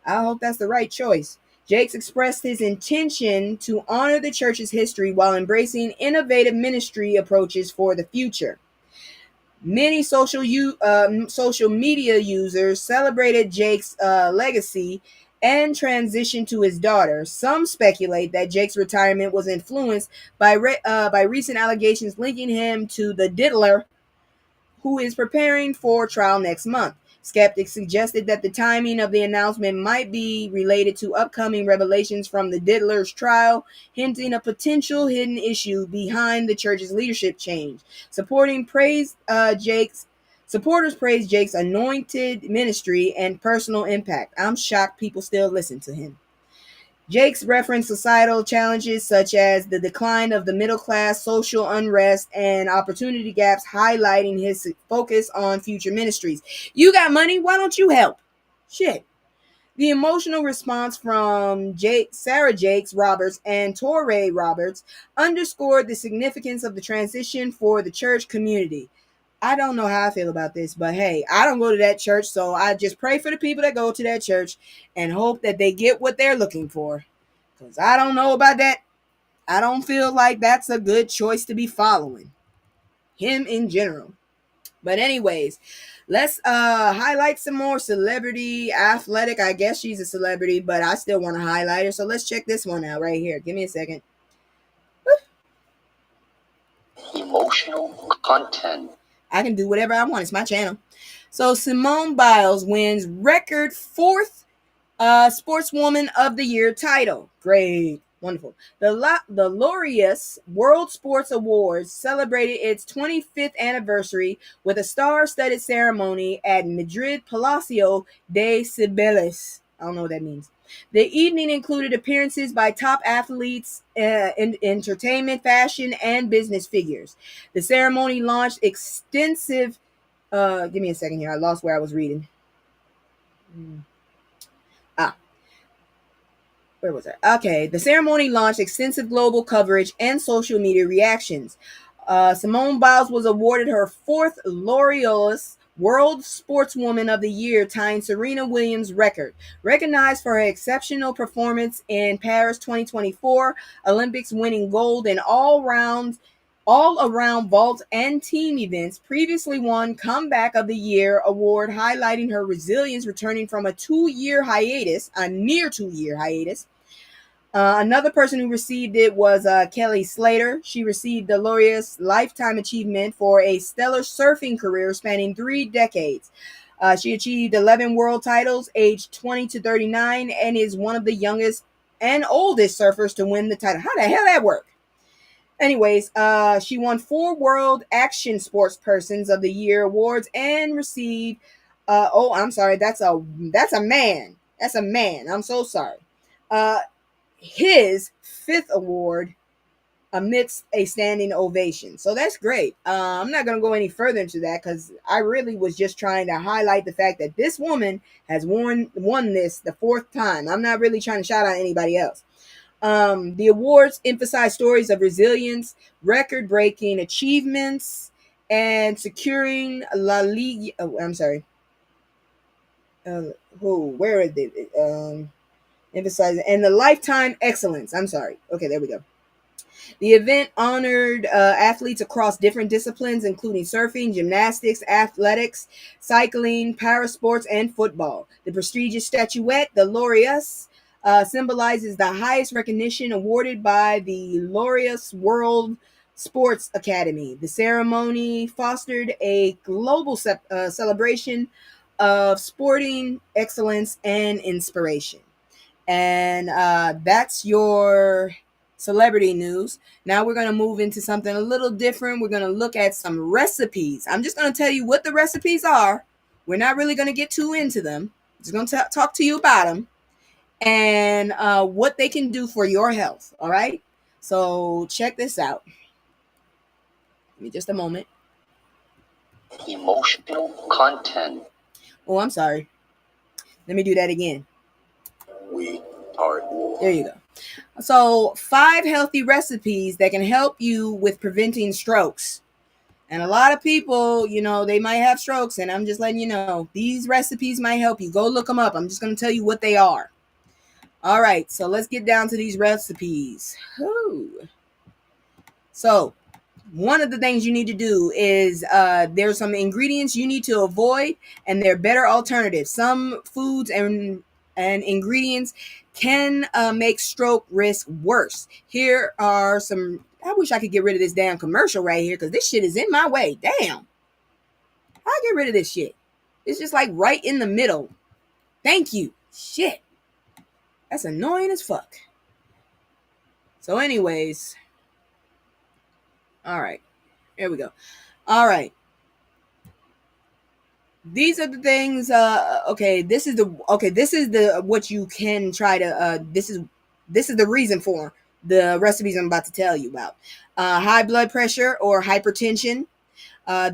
I hope that's the right choice. Jakes expressed his intention to honor the church's history while embracing innovative ministry approaches for the future. Many social media users celebrated Jake's legacy and transition to his daughter. Some speculate that Jake's retirement was influenced by recent allegations linking him to the diddler who is preparing for trial next month. Skeptics suggested that the timing of the announcement might be related to upcoming revelations from the Diddler's trial, hinting a potential hidden issue behind the church's leadership change. Supporters praised Jake's anointed ministry and personal impact. I'm shocked people still listen to him. Jake's referenced societal challenges such as the decline of the middle class, social unrest, and opportunity gaps, highlighting his focus on future ministries. You got money, why don't you help? Shit. The emotional response from Sarah Jakes Roberts and Torrey Roberts underscored the significance of the transition for the church community. I don't know how I feel about this, but hey, I don't go to that church, so I just pray for the people that go to that church and hope that they get what they're looking for. Because I don't know about that. I don't feel like that's a good choice to be following. Him in general. But anyways, let's highlight some more celebrity athletic. I guess she's a celebrity, but I still want to highlight her. So let's check this one out right here. Give me a second. Emotional content. I can do whatever I want. It's my channel. So Simone Biles wins record fourth Sportswoman of the Year title. Great. Wonderful. The Laureus World Sports Awards celebrated its 25th anniversary with a star-studded ceremony at Madrid Palacio de Cibeles. I don't know what that means. The evening included appearances by top athletes in entertainment, fashion, and business figures. The ceremony launched extensive. Give me a second here. I lost where I was reading. Where was I? Okay, the ceremony launched extensive global coverage and social media reactions. Simone Biles was awarded her fourth Laureus World Sportswoman of the Year, tying Serena Williams' record. Recognized for her exceptional performance in Paris 2024 Olympics, winning gold in all around vault and team events, previously won Comeback of the Year award, highlighting her resilience returning from a near 2-year hiatus. Another person who received it was Kelly Slater. She received the Laureus Lifetime Achievement for a stellar surfing career spanning 3 decades. She achieved 11 world titles, aged 20 to 39, and is one of the youngest and oldest surfers to win the title. How the hell that work? Anyways, she won 4 World Action Sports Persons of the Year awards and received. I'm sorry. That's a man. That's a man. I'm so sorry. His 5th award amidst a standing ovation. So that's great. I'm not going to go any further into that because I really was just trying to highlight the fact that this woman has won this the 4th time. I'm not really trying to shout out anybody else. The awards emphasize stories of resilience, record-breaking achievements, and securing La Liga. Oh, I'm sorry. Where is it? Emphasizing and the lifetime excellence. I'm sorry. Okay, there we go. The event honored athletes across different disciplines, including surfing, gymnastics, athletics, cycling, parasports, and football. The prestigious statuette, the Laureus, symbolizes the highest recognition awarded by the Laureus World Sports Academy. The ceremony fostered a global celebration of sporting excellence and inspiration. And that's your celebrity news. Now we're going to move into something a little different. We're going to look at some recipes. I'm just going to tell you what the recipes are. We're not really going to get too into them. I'm just going to talk to you about them and what they can do for your health. All right. So check this out. Give me just a moment. Emotional content. Oh, I'm sorry. Let me do that again. We are at war. There you go. So 5 healthy recipes that can help you with preventing strokes. And a lot of people, they might have strokes, and I'm just letting you know, these recipes might help you. Go look them up. I'm just going to tell you what they are. All right, so let's get down to these recipes. Ooh. So one of the things you need to do is there's some ingredients you need to avoid, and they're better alternatives. Some foods and ingredients can make stroke risk worse. Here are some. I wish I could get rid of this damn commercial right here because this shit is in my way. Damn. I'll get rid of this shit. It's just like right in the middle. Thank you. Shit. That's annoying as fuck. So, anyways. All right. Here we go. All right. These are the things. Okay. This is the what you can try to. This is the reason for the recipes I'm about to tell you about. High blood pressure or hypertension.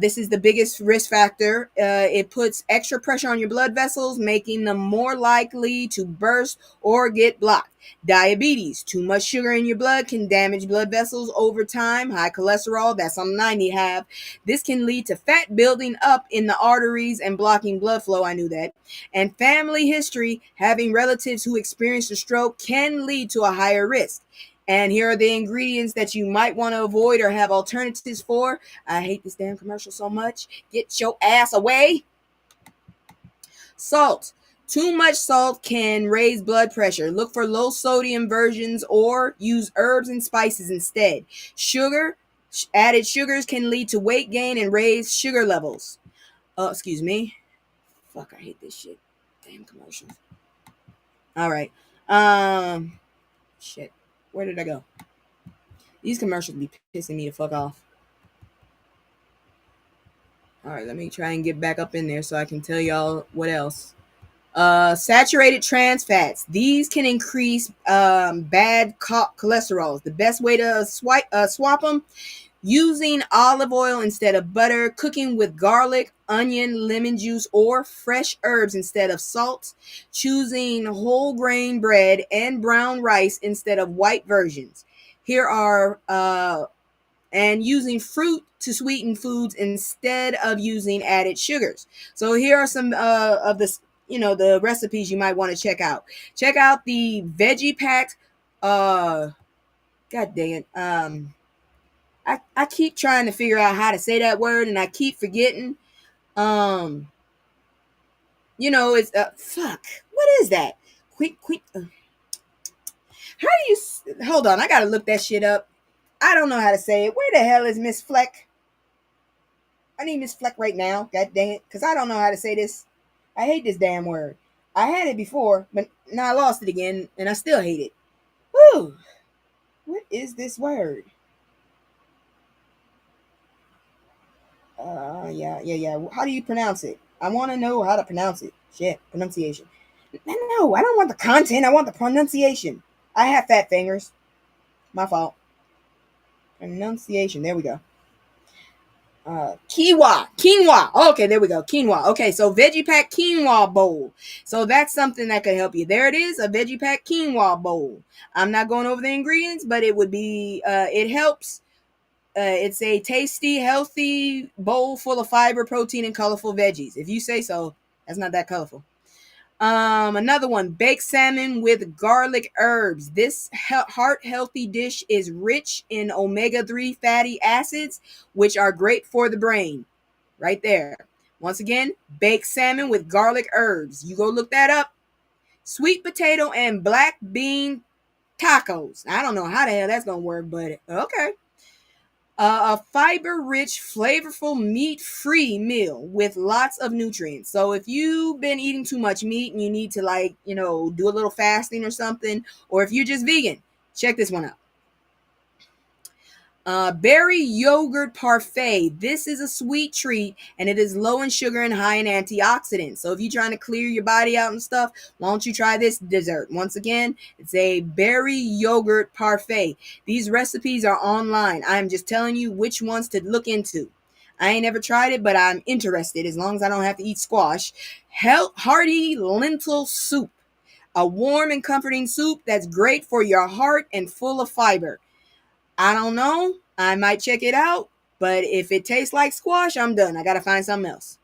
This is the biggest risk factor. It puts extra pressure on your blood vessels, making them more likely to burst or get blocked. Diabetes. Too much sugar in your blood can damage blood vessels over time. High cholesterol. That's something I need to have. This can lead to fat building up in the arteries and blocking blood flow. I knew that. And family history. Having relatives who experienced a stroke can lead to a higher risk. And here are the ingredients that you might want to avoid or have alternatives for. I hate this damn commercial so much. Get your ass away. Salt. Too much salt can raise blood pressure. Look for low sodium versions or use herbs and spices instead. Sugar. Added sugars can lead to weight gain and raise sugar levels. Excuse me. Fuck, I hate this shit. Damn commercials. All right. Shit. Where did I go? These commercials be pissing me the fuck off. All right, let me try and get back up in there so I can tell y'all what else. Saturated trans fats. These can increase bad cholesterol. The best way to swap them, using olive oil instead of butter, cooking with garlic, onion, lemon juice, or fresh herbs instead of salt, choosing whole grain bread and brown rice instead of white versions. Here are and using fruit to sweeten foods instead of using added sugars. So here are some of the the recipes you might want to check out. Check out the veggie packed. God dang it. I keep trying to figure out how to say that word and I keep forgetting. It's fuck. What is that? Quick. How do you hold on? I gotta look that shit up. I don't know how to say it. Where the hell is Miss Fleck? I need Miss Fleck right now. God dang it. Because I don't know how to say this. I hate this damn word. I had it before, but now I lost it again, and I still hate it. Whew. What is this word? Yeah. How do you pronounce it? I want to know how to pronounce it. Shit. Pronunciation. No, I don't want the content. I want the pronunciation. I have fat fingers. My fault. Pronunciation. There we go. Quinoa. Okay, there we go. Quinoa. Okay, so veggie pack quinoa bowl. So that's something that could help you. There it is, a veggie pack quinoa bowl. I'm not going over the ingredients, but it would be it helps. It's a tasty, healthy bowl full of fiber, protein, and colorful veggies. If you say so. That's not that colorful. Another one, baked salmon with garlic herbs. This heart healthy dish is rich in omega-3 fatty acids, which are great for the brain. Right there. Once again, baked salmon with garlic herbs. You go look that up. Sweet potato and black bean tacos. I don't know how the hell that's going to work, but okay. A fiber-rich, flavorful, meat-free meal with lots of nutrients. So if you've been eating too much meat and you need to do a little fasting or something, or if you're just vegan, check this one out. Berry yogurt parfait. This is a sweet treat and it is low in sugar and high in antioxidants. So if you're trying to clear your body out and stuff, why don't you try this dessert? Once again, it's a berry yogurt parfait. These recipes are online. I'm just telling you which ones to look into. I ain't never tried it, but I'm interested as long as I don't have to eat squash. Hearty lentil soup. A warm and comforting soup that's great for your heart and full of fiber. I don't know. I might check it out. But if it tastes like squash, I'm done. I got to find something else.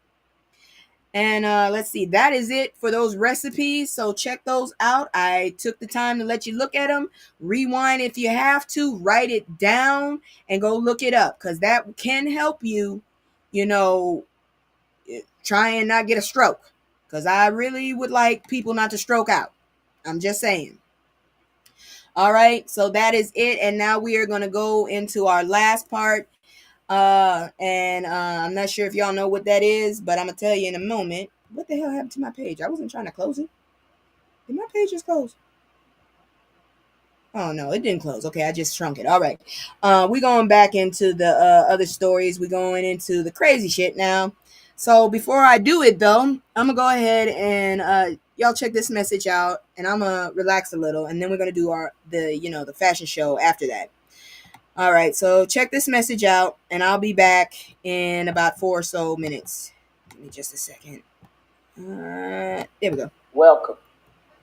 And let's see, that is it for those recipes. So check those out. I took the time to let you look at them. Rewind if you have to, write it down, and go look it up, because that can help you, you know, try and not get a stroke. Because I really would like people not to stroke out. I'm just saying. All right, so that is it. And now we are going to go into our last part. And I'm not sure if y'all know what that is, but I'm gonna tell you in a moment. What the hell happened to my page? I wasn't trying to close it. Did my page just close? Oh no, it didn't close. Okay, I just shrunk it. All right. We going back into the other stories. We going into the crazy shit now. So before I do it though, I'm gonna go ahead and y'all check this message out, and I'm gonna relax a little, and then we're gonna do the fashion show after that. All right, so check this message out, and I'll be back in about 4 or so minutes. Give me just a second. There we go. Welcome.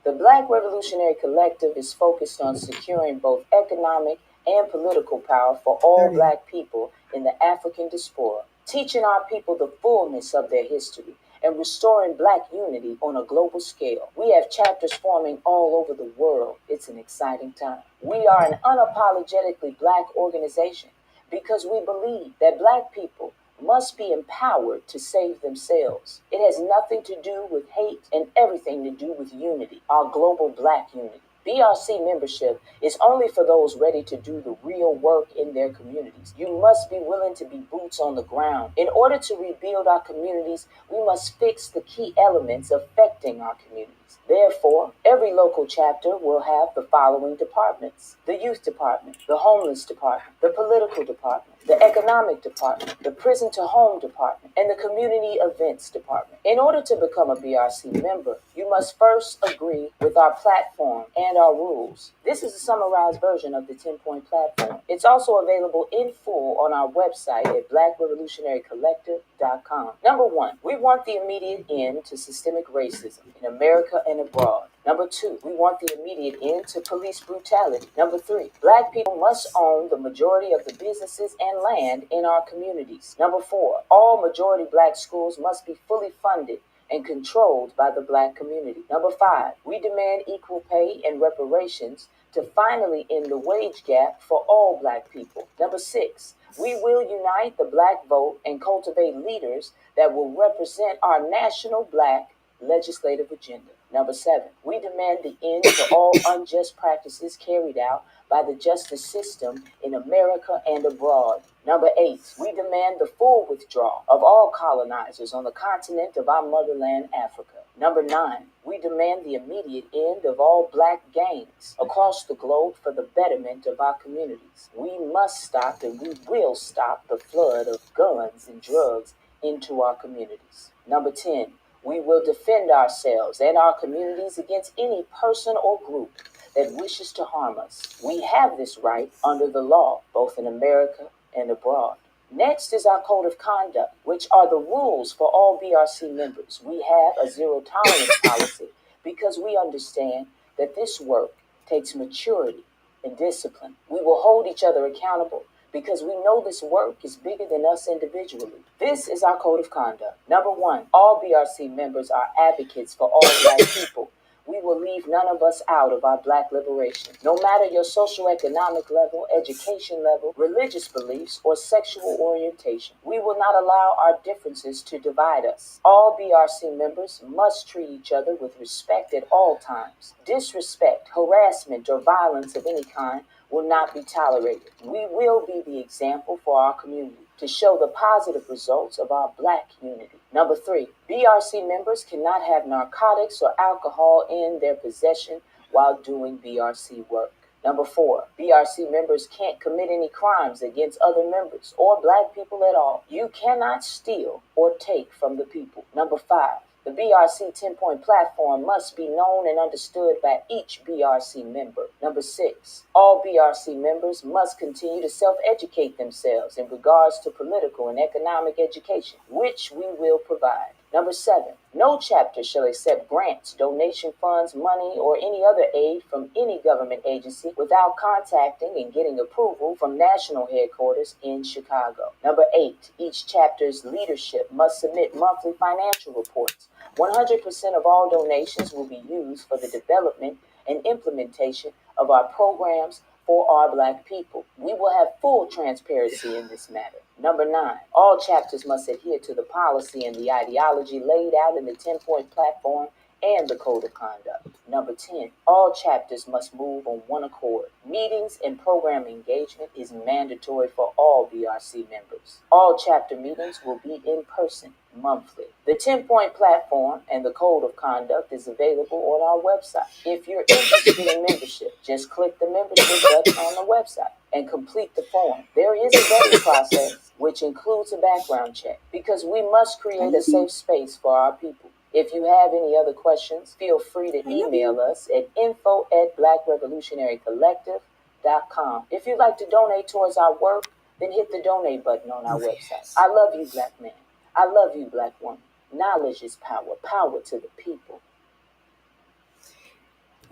The Black Revolutionary Collective is focused on securing both economic and political power for all 30. Black people in the African diaspora, teaching our people the fullness of their history and restoring Black unity on a global scale. We have chapters forming all over the world. It's an exciting time. We are an unapologetically Black organization because we believe that Black people must be empowered to save themselves. It has nothing to do with hate and everything to do with unity, our global Black unity. BRC membership is only for those ready to do the real work in their communities. You must be willing to be boots on the ground. In order to rebuild our communities, we must fix the key elements affecting our communities. Therefore, every local chapter will have the following departments: the youth department, the homeless department, the political department, the economic department, the prison to home department, and the community events department. In order to become a BRC member, you must first agree with our platform and our rules. This is a summarized version of the 10-point platform. It's also available in full on our website at blackrevolutionarycollective.com. Number 1, we want the immediate end to systemic racism in America and abroad. Number 2, we want the immediate end to police brutality. Number 3, Black people must own the majority of the businesses and land in our communities. Number 4, all majority Black schools must be fully funded and controlled by the Black community. Number 5, we demand equal pay and reparations to finally end the wage gap for all Black people. Number 6, we will unite the Black vote and cultivate leaders that will represent our national Black legislative agenda. Number 7, we demand the end to all unjust practices carried out by the justice system in America and abroad. Number 8, we demand the full withdrawal of all colonizers on the continent of our motherland, Africa. Number 9, we demand the immediate end of all Black gangs across the globe for the betterment of our communities. We must stop, and we will stop, the flood of guns and drugs into our communities. Number 10, we will defend ourselves and our communities against any person or group that wishes to harm us. We have this right under the law, both in America and abroad. Next is our code of conduct, which are the rules for all BRC members. We have a zero tolerance policy because we understand that this work takes maturity and discipline. We will hold each other accountable because we know this work is bigger than us individually. This is our code of conduct. Number 1, all BRC members are advocates for all Black people. We will leave none of us out of our Black liberation. No matter your socioeconomic level, education level, religious beliefs, or sexual orientation, we will not allow our differences to divide us. All BRC members must treat each other with respect at all times. Disrespect, harassment, or violence of any kind will not be tolerated. We will be the example for our community to show the positive results of our Black unity. Number 3, BRC members cannot have narcotics or alcohol in their possession while doing BRC work. Number 4, BRC members can't commit any crimes against other members or Black people at all. You cannot steal or take from the people. Number 5, the BRC 10-point platform must be known and understood by each BRC member. Number 6, all BRC members must continue to self-educate themselves in regards to political and economic education, which we will provide. Number 7, no chapter shall accept grants, donation funds, money, or any other aid from any government agency without contacting and getting approval from national headquarters in Chicago. Number 8, each chapter's leadership must submit monthly financial reports. 100% of all donations will be used for the development and implementation of our programs for our Black people. We will have full transparency in this matter. Number 9, all chapters must adhere to the policy and the ideology laid out in the 10-point platform and the code of conduct. Number 10, all chapters must move on one accord. Meetings and program engagement is mandatory for all BRC members. All chapter meetings will be in person monthly. The 10-point platform and the code of conduct is available on our website. If you're interested in membership, just click the membership button on the website and complete the form. There is a vetting process, which includes a background check, because we must create a safe space for our people. If you have any other questions, feel free to email us at info@blackrevolutionarycollective.com. If you'd like to donate towards our work, then hit the donate button on our website. I love you, Black man. I love you, Black woman. Knowledge is power. Power to the people.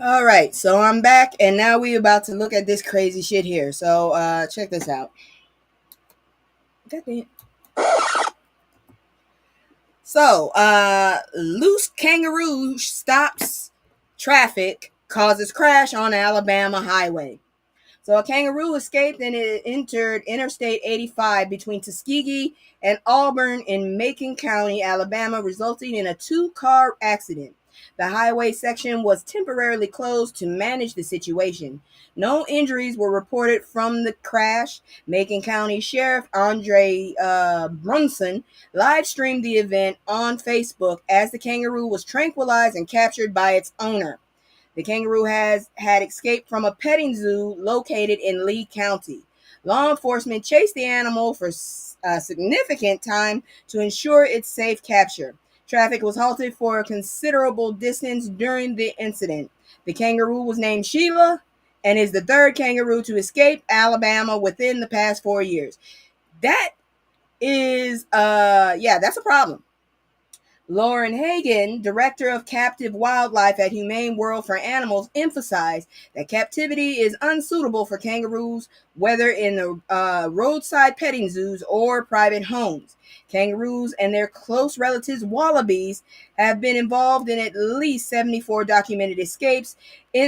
All right, so I'm back, and now we're about to look at this crazy shit here. So check this out. So, loose kangaroo stops traffic, causes crash on Alabama highway. So a kangaroo escaped and it entered Interstate 85 between Tuskegee and Auburn in Macon County, Alabama, resulting in a 2-car accident. The highway section was temporarily closed to manage the situation. No injuries were reported from the crash. Macon County Sheriff Andre Brunson live streamed the event on Facebook as the kangaroo was tranquilized and captured by its owner. The kangaroo had escaped from a petting zoo located in Lee County. Law enforcement chased the animal for a significant time to ensure its safe capture. Traffic was halted for a considerable distance during the incident. The kangaroo was named Sheila and is the 3rd kangaroo to escape Alabama within the past 4 years. That is, that's a problem. Lauren Hagen, director of captive wildlife at Humane World for Animals, emphasized that captivity is unsuitable for kangaroos, whether in the roadside petting zoos or private homes. Kangaroos and their close relatives, wallabies, have been involved in at least 74 documented escapes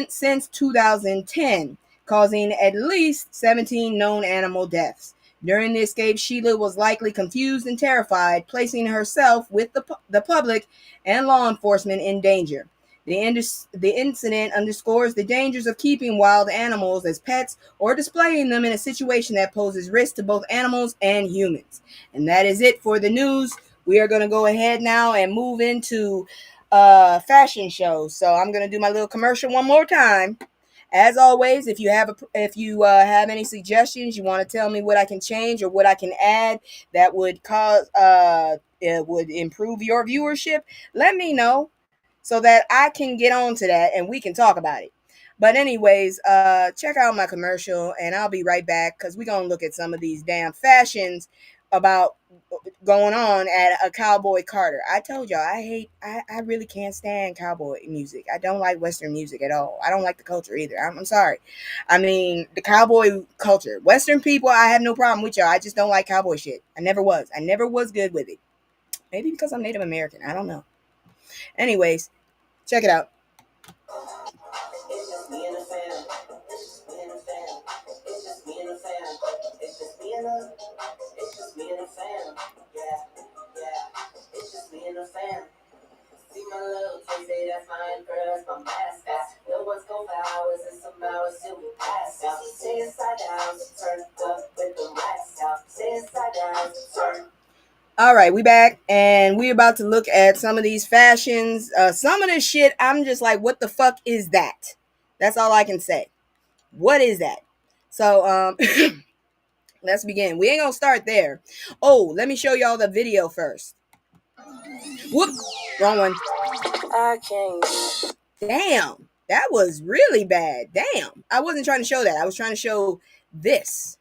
since 2010, causing at least 17 known animal deaths. During the escape, Sheila was likely confused and terrified, placing herself with the public and law enforcement in danger. The incident underscores the dangers of keeping wild animals as pets or displaying them in a situation that poses risk to both animals and humans. And that is it for the news. We are going to go ahead now and move into fashion shows. So I'm going to do my little commercial one more time. As always, if you have any suggestions, you want to tell me what I can change or what I can add that would it would improve your viewership, let me know so that I can get on to that and we can talk about it. But anyways, check out my commercial and I'll be right back because we're gonna look at some of these damn fashions about going on at a Cowboy Carter. I told y'all I really can't stand cowboy music. I don't like Western music at all. I don't like the culture either. I'm sorry. I mean, the cowboy culture. Western people, I have no problem with y'all. I just don't like cowboy shit. I never was. I never was good with it. Maybe because I'm Native American. I don't know. Anyways, check it out. It's just me and the fam. It's just me and the fam. It's just me and the fam. It's just me and the. It's just me and the fam. Yeah, yeah. It's just me and the fam. See my little kids, they that fine girl, that's my mascot. No one's go for hours and some hours till we pass out. Stay inside the house, turn up with the racks out. Stay inside the house, turn. All right, we back and we're about to look at some of these fashions. Some of this shit, I'm just like, what the fuck is that? That's all I can say. What is that? So, let's begin. We ain't gonna start there. Oh, let me show y'all the video first. Whoop, wrong one. I can't. Damn, that was really bad. Damn, I wasn't trying to show that. I was trying to show this.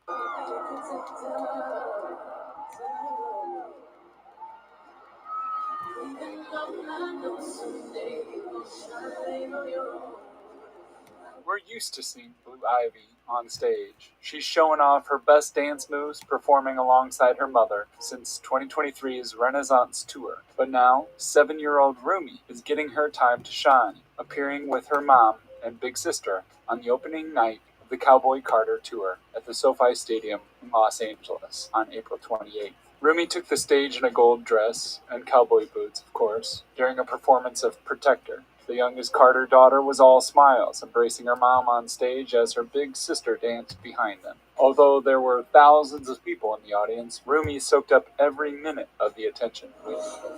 We're used to seeing Blue Ivy on stage. She's showing off her best dance moves, performing alongside her mother since 2023's Renaissance tour. But now, 7-year-old Rumi is getting her time to shine, appearing with her mom and big sister on the opening night of the Cowboy Carter tour at the SoFi Stadium in Los Angeles on April 28th. Rumi took the stage in a gold dress and cowboy boots, of course, during a performance of Protector. The youngest Carter daughter was all smiles, embracing her mom on stage as her big sister danced behind them. Although there were thousands of people in the audience, Rumi soaked up every minute of the attention.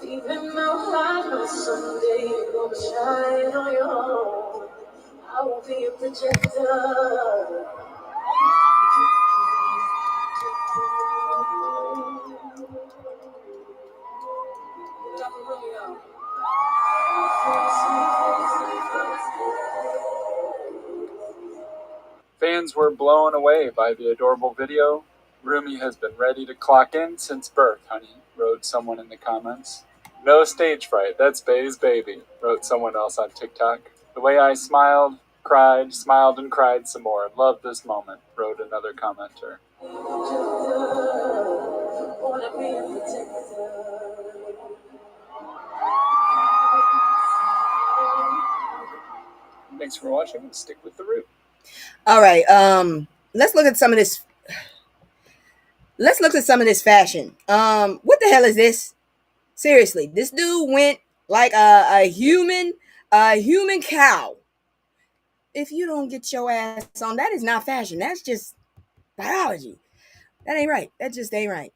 Even though I know someday you're gonna shine on your own, I won't be a projector. Fans were blown away by the adorable video. Rumi has been ready to clock in since birth, honey, wrote someone in the comments. No stage fright, that's Bay's baby, wrote someone else on TikTok. The way I smiled and cried some more. Love this moment, wrote another commenter. Thanks for watching and stick with the root. All right, let's look at some of this. Let's look at some of this fashion. What the hell is this? Seriously, this dude went like a human cow. If you don't get your ass on, that is not fashion. That's just biology. That ain't right. That just ain't right.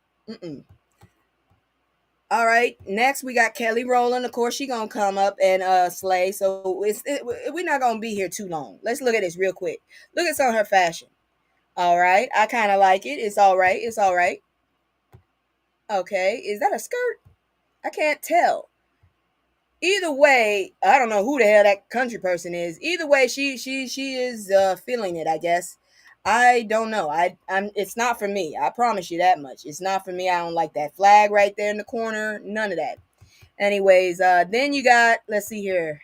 All right. Next, we got Kelly Rowland. Of course, she gonna come up and slay. So we're not gonna be here too long. Let's look at this real quick. Look at some of her fashion. All right. I kind of like it. It's all right. It's all right. Okay. Is that a skirt? I can't tell. Either way, I don't know who the hell that country person is. Either way, she is feeling it, I guess. I don't know. I'm it's not for me. I promise you that much. It's not for me. I don't like that flag right there in the corner. None of that. Anyways, then you got, let's see here.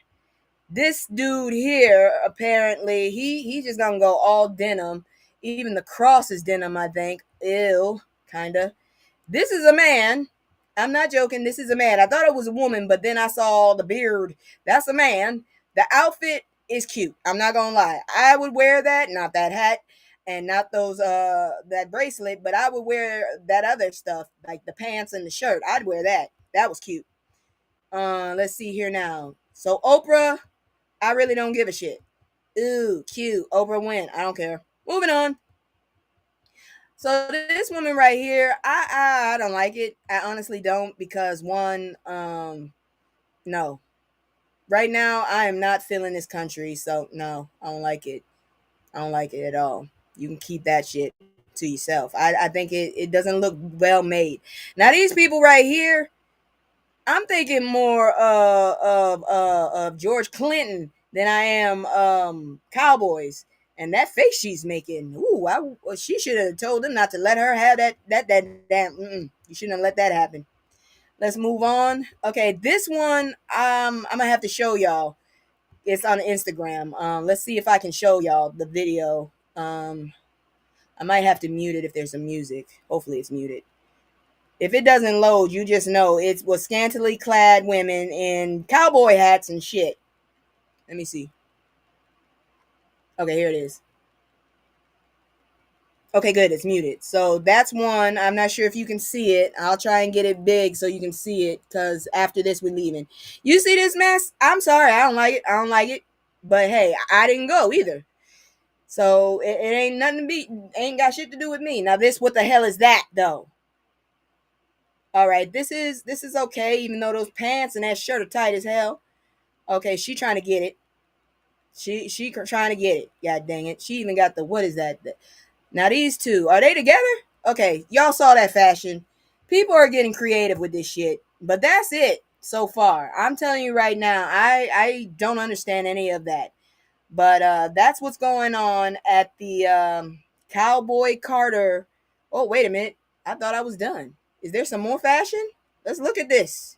This dude here, apparently, he's just gonna go all denim. Even the cross is denim, I think. Ew, kinda. This is a man. I'm not joking. This is a man. I thought it was a woman, but then I saw the beard. That's a man. The outfit is cute. I'm not gonna lie. I would wear that, not that hat, and not those that bracelet, but I would wear that other stuff, like the pants and the shirt. I'd wear that. That was cute. Let's see here now. So Oprah, I really don't give a shit. Ooh, cute. Oprah win. I don't care. Moving on. So this woman right here, I don't like it. I honestly don't, because one, no. Right now I am not feeling this country, so no, I don't like it. I don't like it at all. You can keep that shit to yourself. I think it doesn't look well made. Now these people right here, I'm thinking more of George Clinton than I am Cowboys. And that face she's making, she should have told them not to let her have that damn. You shouldn't have let that happen. Let's move on. Okay, this one I'm gonna have to show y'all. It's on Instagram. Let's see if I can show y'all the video. I might have to mute it if there's some music. Hopefully it's muted. If it doesn't load, you just know it was scantily clad women in cowboy hats and shit. Let me see. Okay, here it is. Okay, good. It's muted. So that's one. I'm not sure if you can see it. I'll try and get it big so you can see it, because after this, we're leaving. You see this mess? I'm sorry. I don't like it. I don't like it. But hey, I didn't go either. So it ain't nothing to be. Ain't got shit to do with me. Now this, what the hell is that though? All right, this is okay, even though those pants and that shirt are tight as hell. Okay, she trying to get it. She trying to get it. God dang it. She even got the, what is that? Now these two, are they together? Okay, y'all saw that fashion. People are getting creative with this shit. But that's it so far. I'm telling you right now, I don't understand any of that. But that's what's going on at the Cowboy Carter. Oh, wait a minute. I thought I was done. Is there some more fashion? Let's look at this.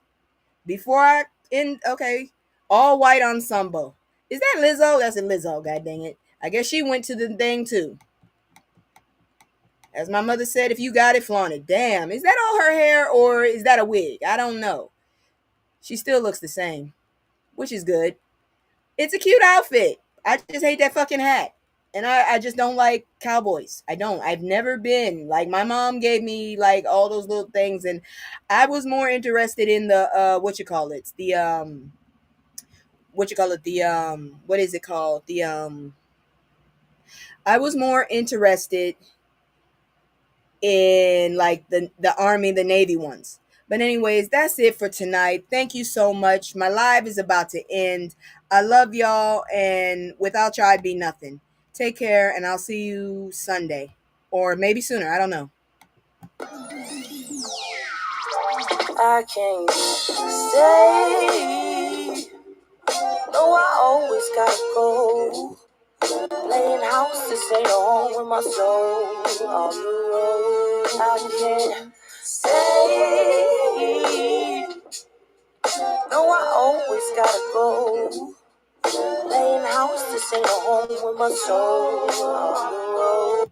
Before I Okay, all white ensemble. Is that Lizzo? That's a Lizzo. God dang it! I guess she went to the thing too. As my mother said, if you got it, flaunt it. Damn, is that all her hair or is that a wig? I don't know. She still looks the same, which is good. It's a cute outfit. I just hate that fucking hat. And I just don't like cowboys. I don't. I've never been. Like, my mom gave me like all those little things, and I was more interested in the what you call it? The what you call it? The what is it called? The I was more interested in like the army, the navy ones. But anyways, that's it for tonight. Thank you so much. My live is about to end. I love y'all, and without y'all I'd be nothing. Take care, and I'll see you Sunday or maybe sooner. I don't know. I can't stay. No, I always gotta go. Playing house, this ain't a home with my soul. On the road, I can't stay. No, I always gotta go. Playing house, this ain't a home with my soul. On the road.